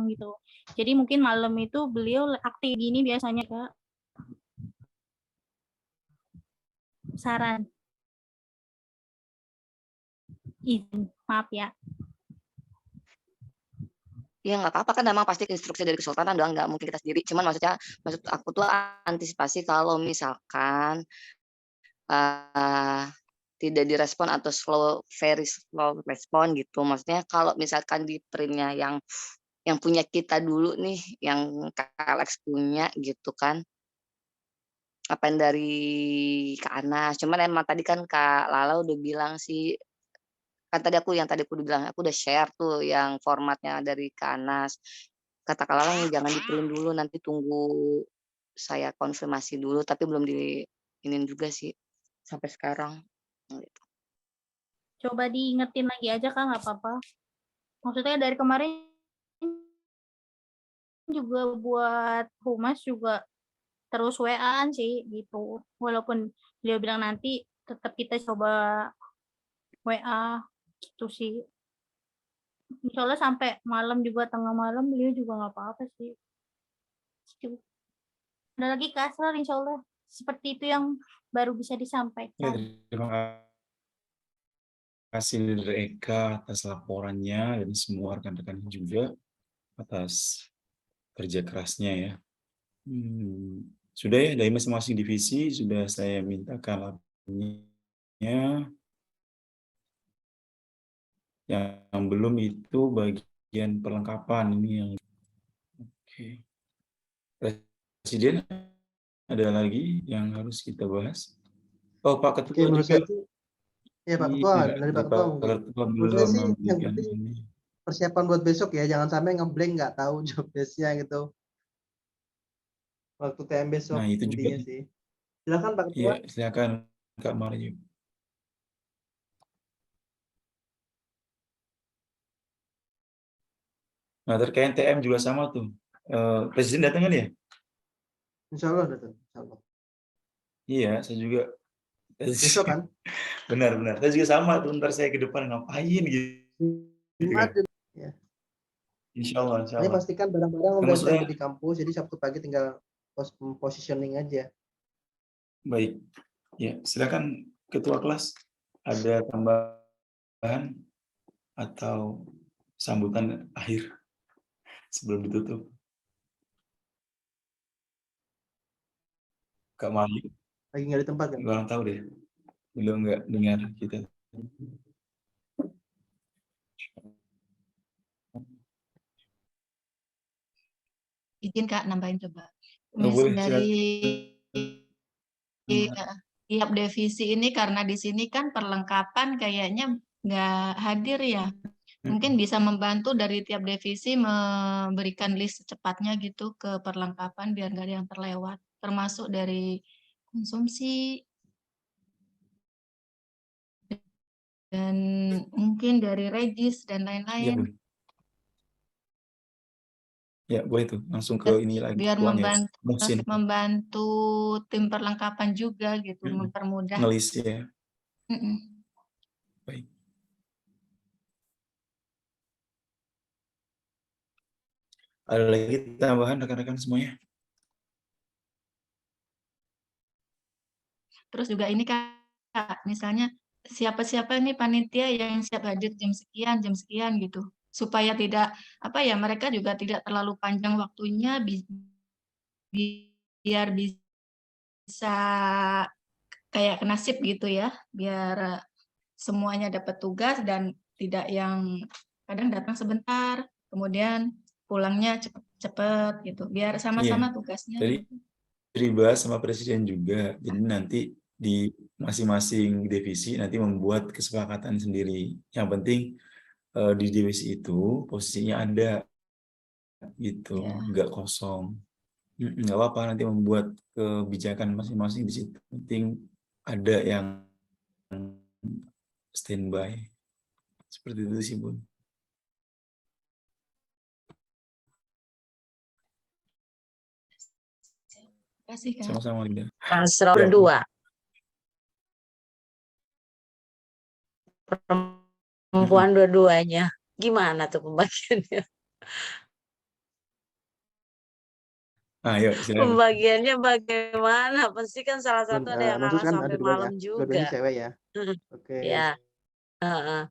gitu. Jadi mungkin malam itu beliau aktif gini biasanya, Kak. Saran. Izin, maaf ya. Ya nggak apa-apa kan, memang pasti instruksi dari kesultanan doang, nggak mungkin kita sendiri. Cuman maksud aku tuh antisipasi kalau misalkan tidak direspon atau very slow respon gitu. Maksudnya kalau misalkan di printnya yang punya kita dulu nih, yang Kak Alex punya gitu kan, apa yang dari Kak Anas. Cuman emang tadi kan Kak Lala udah bilang sih, kan tadi aku udah bilang, aku udah share tuh yang formatnya dari Kak Anas. Kata Kak Lala jangan di-print dulu, nanti tunggu saya konfirmasi dulu, tapi belum diinin juga sih sampai sekarang. Gitu. Coba diingetin lagi aja, Kak, nggak apa-apa. Maksudnya dari kemarin juga buat Humas juga terus WA-an sih gitu. Walaupun beliau bilang nanti, tetap kita coba WA gitu sih. Insya Allah sampai malam juga, tengah malam beliau juga nggak apa-apa sih. Ada lagi Kak Asrar, insya Allah seperti itu yang baru bisa disampaikan. Terima kasih dari Eka atas laporannya dan semua rekan-rekan juga atas kerja kerasnya ya. Sudah ya, dari masing-masing divisi sudah saya mintakan laporannya. Yang belum itu bagian perlengkapan ini yang oke. Presiden ada lagi yang harus kita bahas? Oh, Pak Ketua menurut juga. saya sih, ya Pak Ketua, dari Pak Ketua mungkin. Menurut saya sih yang penting persiapan buat besok ya, jangan sampai ngeblank nggak tahu job desk-nya gitu. Waktu TM besok. Nah, itu juga sih. Silakan Pak Ketua. Iya, silakan Kak Marju. Nah, terkait TM juga sama tuh. Presiden datang kan ya? Insya Allah datang. Insya Allah. Iya, saya juga. Besok kan? Benar. Saya juga sama tuh, ntar saya ke depan ngapain gitu. Ya. Insya Allah. Ini pastikan barang-barang udah sampai di kampus, jadi Sabtu pagi tinggal positioning aja. Baik. Ya, silakan Ketua kelas. Ada tambahan atau sambutan akhir sebelum ditutup? Kak Mali. Lagi nggak di tempat kan? Kurang tahu deh. Belum nggak dengar kita. Izin Kak, nambahin coba. Boleh, dari tiap divisi ini, karena di sini kan perlengkapan kayaknya nggak hadir ya. Mungkin bisa membantu dari tiap divisi memberikan list secepatnya gitu ke perlengkapan biar nggak ada yang terlewat. Termasuk dari konsumsi dan mungkin dari regis dan lain-lain. Ya, boleh tuh. Langsung ke ini lagi. Biar membantu tim perlengkapan juga gitu, mempermudah. Ngelis ya. Mm-mm. Baik. Ada lagi tambahan rekan-rekan semuanya? Terus juga ini Kak, misalnya siapa-siapa nih panitia yang siap hadir jam sekian gitu. Supaya tidak apa ya, mereka juga tidak terlalu panjang waktunya biar bisa kayak nasib gitu ya, biar semuanya dapat tugas dan tidak yang kadang datang sebentar, kemudian pulangnya cepet-cepet gitu, biar Iya, sama-sama tugasnya. tadi dibahas sama Presiden juga. Jadi nanti di masing-masing divisi nanti membuat kesepakatan sendiri. Yang penting di divisi itu posisinya ada gitu, nggak kosong. Nggak apa-apa nanti membuat kebijakan masing-masing di situ. Penting ada yang standby. Seperti itu sih, Bun. Terima kasih Kak. Sama-sama, Linda. Asro Ya, berdua. Perempuan dua-duanya. Gimana tuh pembagiannya? Ayo, silakan. Pembagiannya bagaimana? Pasti kan salah satu ada yang Maksud ngalah kan sampai ada dua ya, malam dua-duanya juga. cewek ya. Oke. Ya. Heeh.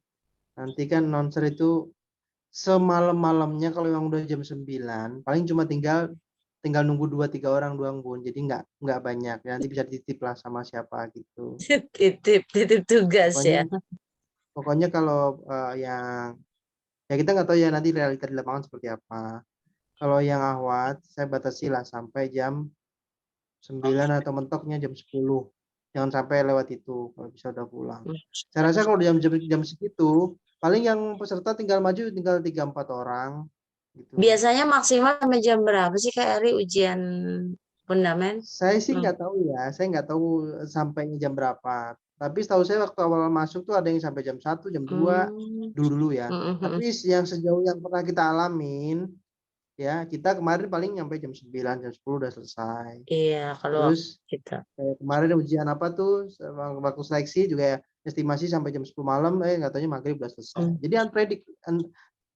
Nanti kan nonser itu semalam-malamnya kalau yang udah jam 9, paling cuma tinggal nunggu 2-3 orang doang, Bun. Jadi nggak banyak. Nanti bisa titip lah sama siapa gitu. Titip tugas ya. Pokoknya kalau yang ya kita nggak tahu ya nanti realita di lapangan seperti apa. Kalau yang ahwat saya batasi lah sampai jam 9 atau mentoknya jam 10. Jangan sampai lewat itu kalau bisa udah pulang. Saya rasa kalau jam segitu paling yang peserta tinggal maju tinggal 3-4 orang gitu. Biasanya maksimal sampai jam berapa sih Kak Eri ujian fundament? Saya sih nggak tahu ya, saya nggak tahu sampainya jam berapa. Tapi setahu saya waktu awal masuk tuh ada yang sampai jam 1, jam 2 dulu ya. Tapi yang sejauh yang pernah kita alamin, ya kita kemarin paling nyampe jam 9, jam 10 udah selesai. Iya, kalau Terus kita. kayak kemarin ujian apa tuh, waktu seleksi juga ya, estimasi sampai jam 10 malam, nggak taunya maghrib udah selesai. Jadi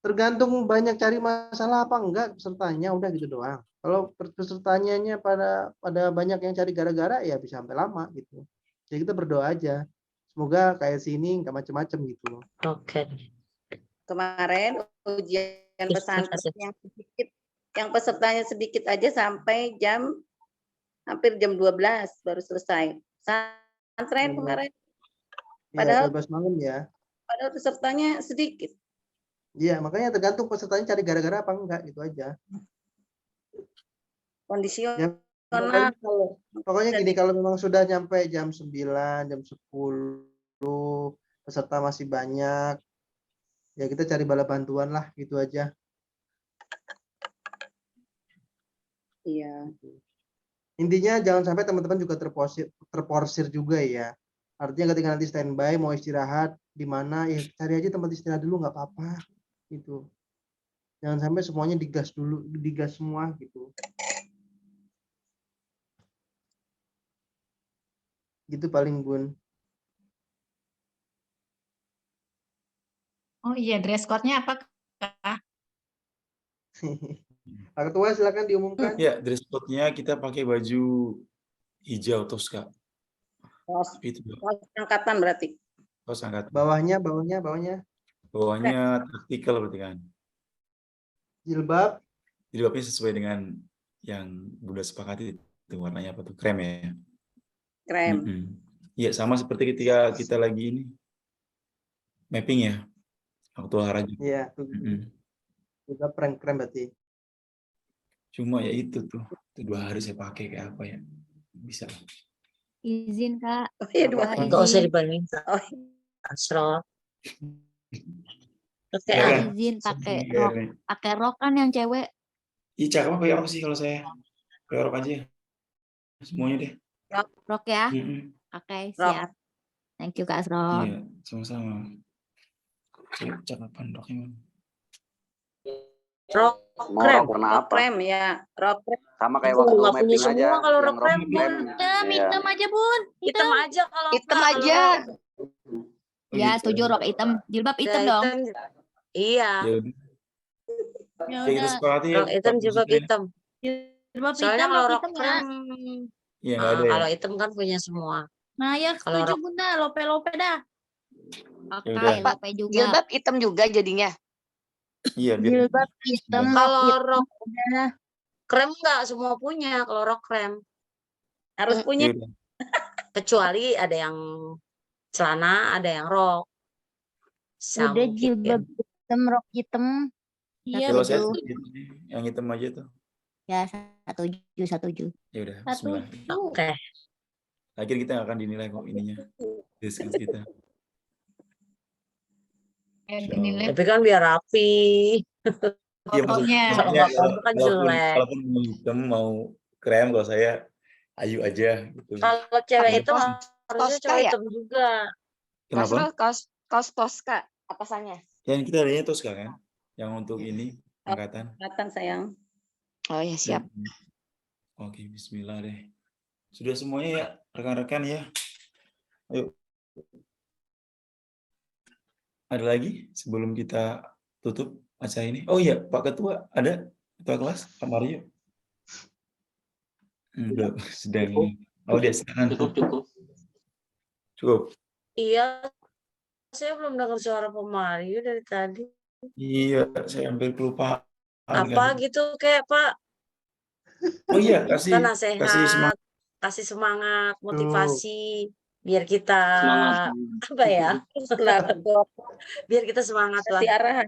tergantung banyak cari masalah apa enggak pesertanya, udah gitu doang. Kalau pesertanya pada banyak yang cari gara-gara ya bisa sampai lama gitu. Jadi kita berdoa aja. Semoga kayak sini nggak macem-macem gitu. Oke. Kemarin ujian pesantren yang pesertanya sedikit aja sampai hampir jam 12 baru selesai. Pesantren kemarin. Padahal 12 malam ya. Padahal pesertanya sedikit. Iya, makanya tergantung pesertanya cari gara-gara apa enggak gitu aja. Kondisional. Ya, pokoknya gini, kalau memang sudah nyampe jam 9, jam 10, peserta masih banyak, ya kita cari bala bantuan lah, gitu aja. Iya. Intinya jangan sampai teman-teman juga terporsir juga ya. Artinya ketika nanti standby, mau istirahat, di mana, ya cari aja tempat istirahat dulu, nggak apa-apa. Gitu. Jangan sampai semuanya digas dulu, digas semua gitu. Gitu paling, Bun. Oh iya, dress code-nya apa, Kak? Pak Ketua silakan diumumkan. Ya, dress code-nya kita pakai baju hijau Toska. Kaos angkatan berarti. Kaos angkatan. Bawahnya. Bawahnya taktikal berarti kan. Jilbab. Jilbabnya sesuai dengan yang Bunda sepakati itu warnanya apa tuh? Krem ya. Krem. Iya, sama seperti ketika kita lagi ini mapping ya. Waktu olahraga. Iya. Juga krem berarti. Cuma ya itu tuh. Itu 2 hari saya pakai kayak apa ya? Bisa. Izin Kak. Oh iya, 2 hari. Enggak usah dibanding. Oh, Asro. Oke, izin pakai rok kan yang cewek. Iya, cakep pakai rok sih kalau saya. Pakai rok aja. Semuanya deh. Rok ya. Oke, siap. Thank you Kak Asro. Iya, sama-sama. Cakapan roknya. Rok krem ya, rok krem. Sama kayak waktu mapping aja. Kalau rok krem, Hitam aja Bun. Hitam aja kalau hitam aja. Ya, setuju rok hitam. Jilbab hitam dong. Iya. Ya Ya kita udah. sepakati ya Rok hitam, Pak jilbab Yusuf ya. hitam. Jilbab Soalnya hitam, kalau rok rok hitam ya. krem, Iya nggak ada ya. kalau hitam kan punya semua. Nah ya Kalau setuju rok Bunda, lope-lope dah. Oke, Ya udah. Apa? lope juga. Jilbab hitam juga jadinya. Iya biar Jilbab hitam, rok kalau hitam rok udah. krem nggak semua punya. Kalau rok krem, Harus punya. ya udah. kecuali ada yang celana, ada yang rok. Bisa Udah mungkin. jilbab hitam, rok hitam. Iya Kalau saya Setuju. gitu sih, yang hitam aja tuh. Ya, setuju. Ya udah, Satu. Bismillah. Oke. Akhirnya kita nggak akan dinilai kok ininya, discuss kita. Yang So, dinilai Tapi kan biar rapi. iya fotonya. Kalau maksudnya nggak foto kan jelek. walaupun mau hitam mau krem, kalau saya ayu aja gitu. Kalau cewek Pakai itu kaos harusnya Tosca cewek ya? hitam juga. Mas Kenapa? Rul, kaos Tosca atasannya. Yang kita adanya tuh sekarang, yang untuk ini angkatan. Angkatan sayang. Oh ya siap. Oke, Bismillah deh. Sudah semuanya ya, rekan-rekan ya. Ayo. Ada lagi sebelum kita tutup acara ini? Oh iya, Pak Ketua ada? Ketua kelas, Pak Mario? Enggak, sedang ini. Oh dia sedang. Cukup. Iya, saya belum dengar suara Pak Mario dari tadi. Iya, saya hampir kelupaan. Apa kan. gitu kayak Pak? Oh iya, Kita kasih nasihat, semangat. kasih semangat, motivasi, biar kita Semangat. apa ya? Selalu Biar kita semangat lah. kasih arahan.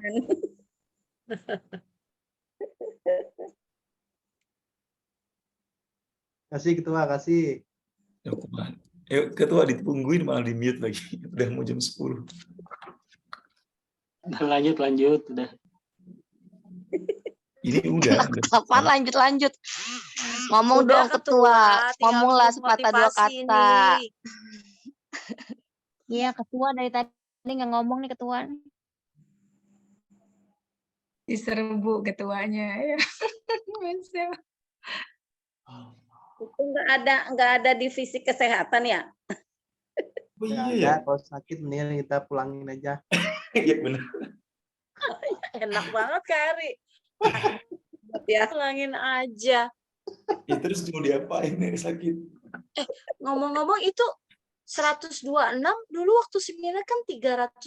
Kasih ketua, kasih. Ketua ditungguin malah di mute lagi. Udah mau jam 10. Lanjut, udah. Ini udah. Kapan lanjut? Ngomong Udah, dong ketua. tinggal Ngomonglah bikin sepatah dua motivasi kata. nih. Iya, ketua dari tadi nggak ngomong nih ketua. Diserbu ketuanya ya. Masa. Itu nggak ada divisi kesehatan ya? Oh Ya, iya. kalau sakit mendingan kita pulangin aja. Iya benar. Enak banget Kak Ari. Ya. Pulangin aja. Ya terus mau diapain nih sakit? Ngomong-ngomong itu 126 dulu waktu seminar kan 350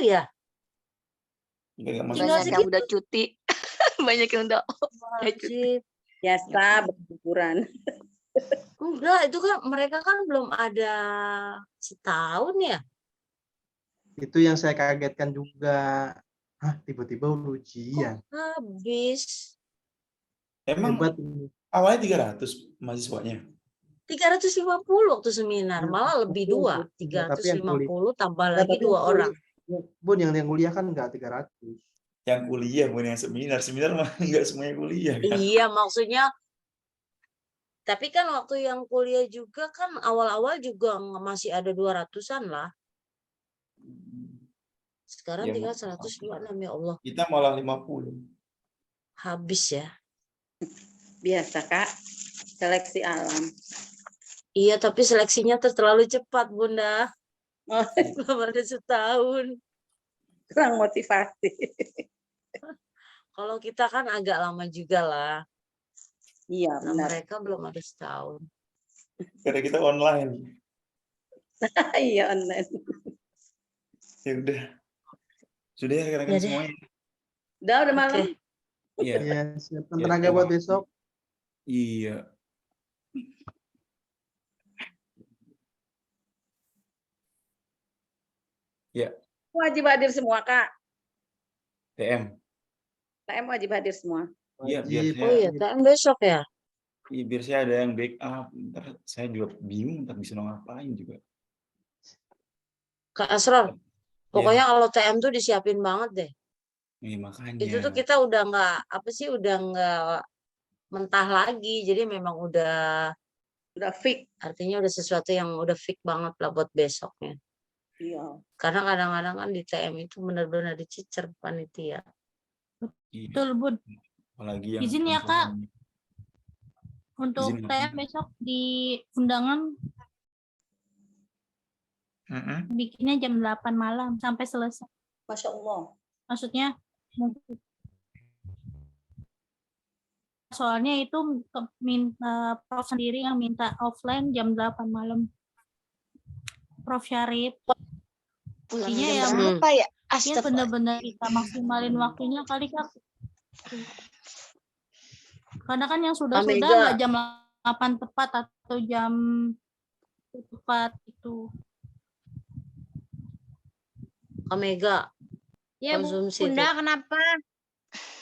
ya. Tinggal Banyak yang segitu. udah cuti. Banyak yang udah Wajib. Biasa bersyukuran. Enggak, itu kan mereka kan belum ada setahun ya. Itu yang saya kagetkan juga. Hah, tiba-tiba ujian. Habis. Emang Hebat ini. awalnya 300 mahasiswanya. 350 waktu seminar, Iya, malah lebih betul, 2. betul. Tapi yang 350 tambah Nah, lagi tapi 2 orang. Bun, yang kuliah kan enggak 300. Yang kuliah bukan yang seminar. Seminar mah enggak semuanya kuliah kan. Iya, maksudnya tapi kan waktu yang kuliah juga kan awal-awal juga masih ada 200-an lah. Sekarang Ya, tinggal 126 ya Allah. kita malah 50. Habis ya. Biasa Kak. Seleksi alam. Iya, tapi seleksinya terlalu cepat, Bunda. Oh, Belum ada setahun. kurang motivasi. Kalau kita kan agak lama juga lah. Iya, Nah, benar. mereka belum ada setahun. Karena kita online. Iya, online. Ya udah. Sudah ya rekan-rekan Ya deh. semuanya. Udah malam. Oke. Iya. Iya, siapkan Ya, tenaga buat besok. Iya. Ya, Wajib hadir semua Kak. TM. TM wajib hadir semua. Iya, biar Wajib. Oh saya iya, TM besok ya? iya, biar saya ada yang backup. Ntar saya juga bingung ntar bisa ngapain juga. Kak Asror, pokoknya kalau TM tuh disiapin banget deh. Iya, makanya. Itu tuh kita udah nggak, apa sih, udah nggak mentah lagi. Jadi memang udah fix. Artinya udah sesuatu yang udah fix banget lah buat besoknya. Iya. Karena kadang-kadang kan di TM itu benar-benar dicecer panitia. Iya. Betul, Bun. Apalagi yang Izin ya, Kak. Untuk Izin. TM besok di undangan bikinnya jam 8 malam sampai selesai. Masya Allah. Maksudnya mungkin soalnya itu minta Prof sendiri yang minta offline jam 8 malam. Prof Syarif. Intinya ya, berapa ya? ya benar-benar kita maksimalin waktunya kali Kak. Karena kan yang sudah nggak jam 8 tepat atau jam tepat itu. Kak Mega, Ya konsumsi Bunda, tuh. kenapa?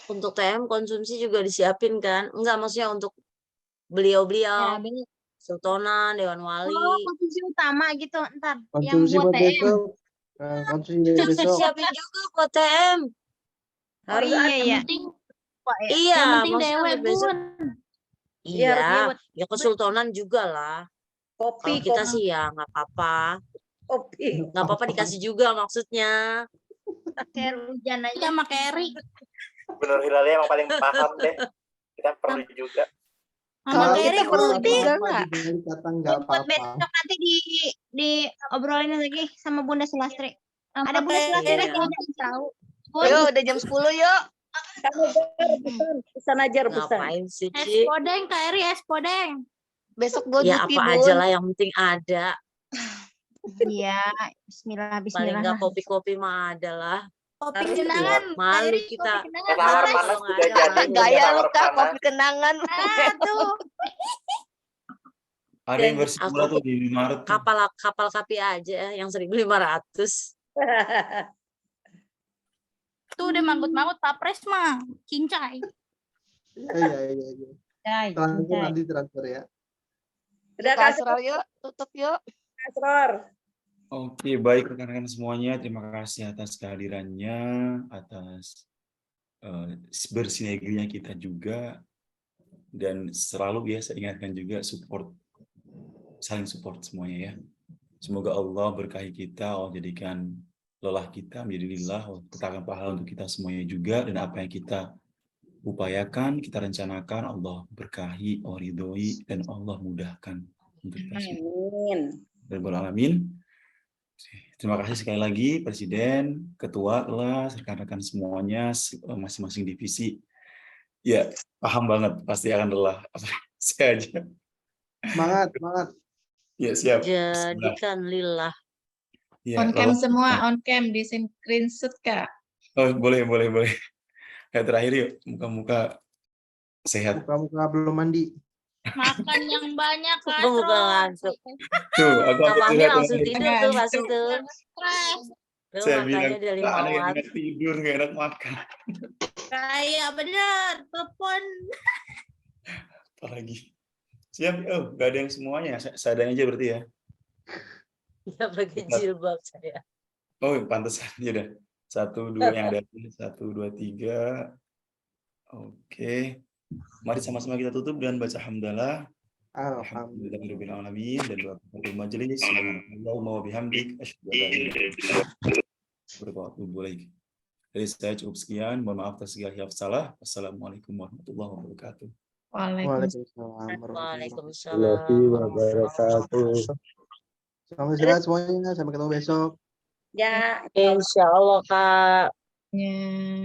Untuk TM konsumsi juga disiapin kan? Enggak, maksudnya untuk beliau-beliau, Sultanan, Dewan Wali. Oh, konsumsi utama gitu, ntar. Konsumsi yang buat buat TM. besok. Konsumsi dari besok. Siapin juga buat TM. Oh iya ya. Iya, Yang penting maksudnya dewe, untuk besok. Bun. Iya, buat- ya kesultanan juga lah. Kalau kita sih ya nggak apa-apa. Nggak apa-apa dikasih juga maksudnya. Kayak hujan aja. Sama Keri. Bener Hilalnya emang paling paham deh. Kita perlu juga. Sama Keri perlu juga Apa nggak? dibalik kata nggak Buat apa-apa. besok nanti diobrolin lagi sama Bunda Sulastri. Ada Bunda Oke. Sulastri lagi yang tahu. Yuk, udah jam 10 yuk. Pesan aja rebusan. Ngapain sih, Es Ci? podeng, Keri, es podeng. Besok gue Ya cuti, apa Bun. aja lah yang penting ada. Iya, Bismillah, Paling Bismillah. nggak kopi-kopi mah ada lah. Kopi Harus kenangan. Malu Keri, kita. kopi kenangan. Tawar Malu panas kalau juga nggak ada. jadi. Malu. Gaya lu Tawar Kak, panas. kopi kenangan. Tuh. Ada yang versi Aku murah tuh di Maret tuh. kapal kapi aja yang 1.500. Tuh udah manggut-manggut Papres mah. Cincai. Iya. Transfer nanti transfer ya. Udah Kasror yuk, tutup yuk. Kasror. Oke, baik rekan-rekan semuanya. Terima kasih atas kehadirannya, atas bersinerginya kita juga. Dan selalu ya saya ingatkan juga saling support semuanya ya. Semoga Allah berkahi kita, Allah jadikan lelah kita menjadi lillah, Allah letakkan pahala untuk kita semuanya juga, dan apa yang kita upayakan, kita rencanakan, Allah berkahi, Allah ridhoi, dan Allah mudahkan untuk kita semua. Amin. Terima kasih sekali lagi Presiden, Ketua kelas, rekan-rekan semuanya, masing-masing divisi. Ya, paham banget, pasti akan lelah. Saya aja. Semangat. Ya, siap. Jadikan lillah. Ya, On cam lelah. semua, on cam di screenshot Kak. Oh, boleh. Kayak terakhir yuk, muka-muka sehat. Muka-muka belum mandi. Makan yang banyak, Bukan Kasror. ngantuk. Tuh, aku Kak Fahmi curhat langsung tadi. tidur tuh pasti tuh. Stres. Tuh Saya makanya bilang, dia 5 anak yang watt. enak tidur, gak enak makan. Kayak bener, telepon. Apalagi. Siap, gak ada yang semuanya. Seadanya aja berarti ya. Ya pakai jilbab saya. Oh, pantesan. Ya udah. 1, 2 yang ada. 1, 2, 3. Oke. Mari sama-sama kita tutup dan baca hamdalah. Alhamdulillahirabbil alamin dan doa penutup majelis. Subhanallahumma wa bihamdik asyhadu an la ilaha illa anta. Jadi saya cukup sekian. Mohon maaf atas segala hilaf salah. Wassalamualaikum warahmatullahi wabarakatuh. Waalaikumsalam. Wabarakatuh. Selamat istirahat semuanya. Sampai ketemu besok. Ya. Insya Allah Kak. Ya.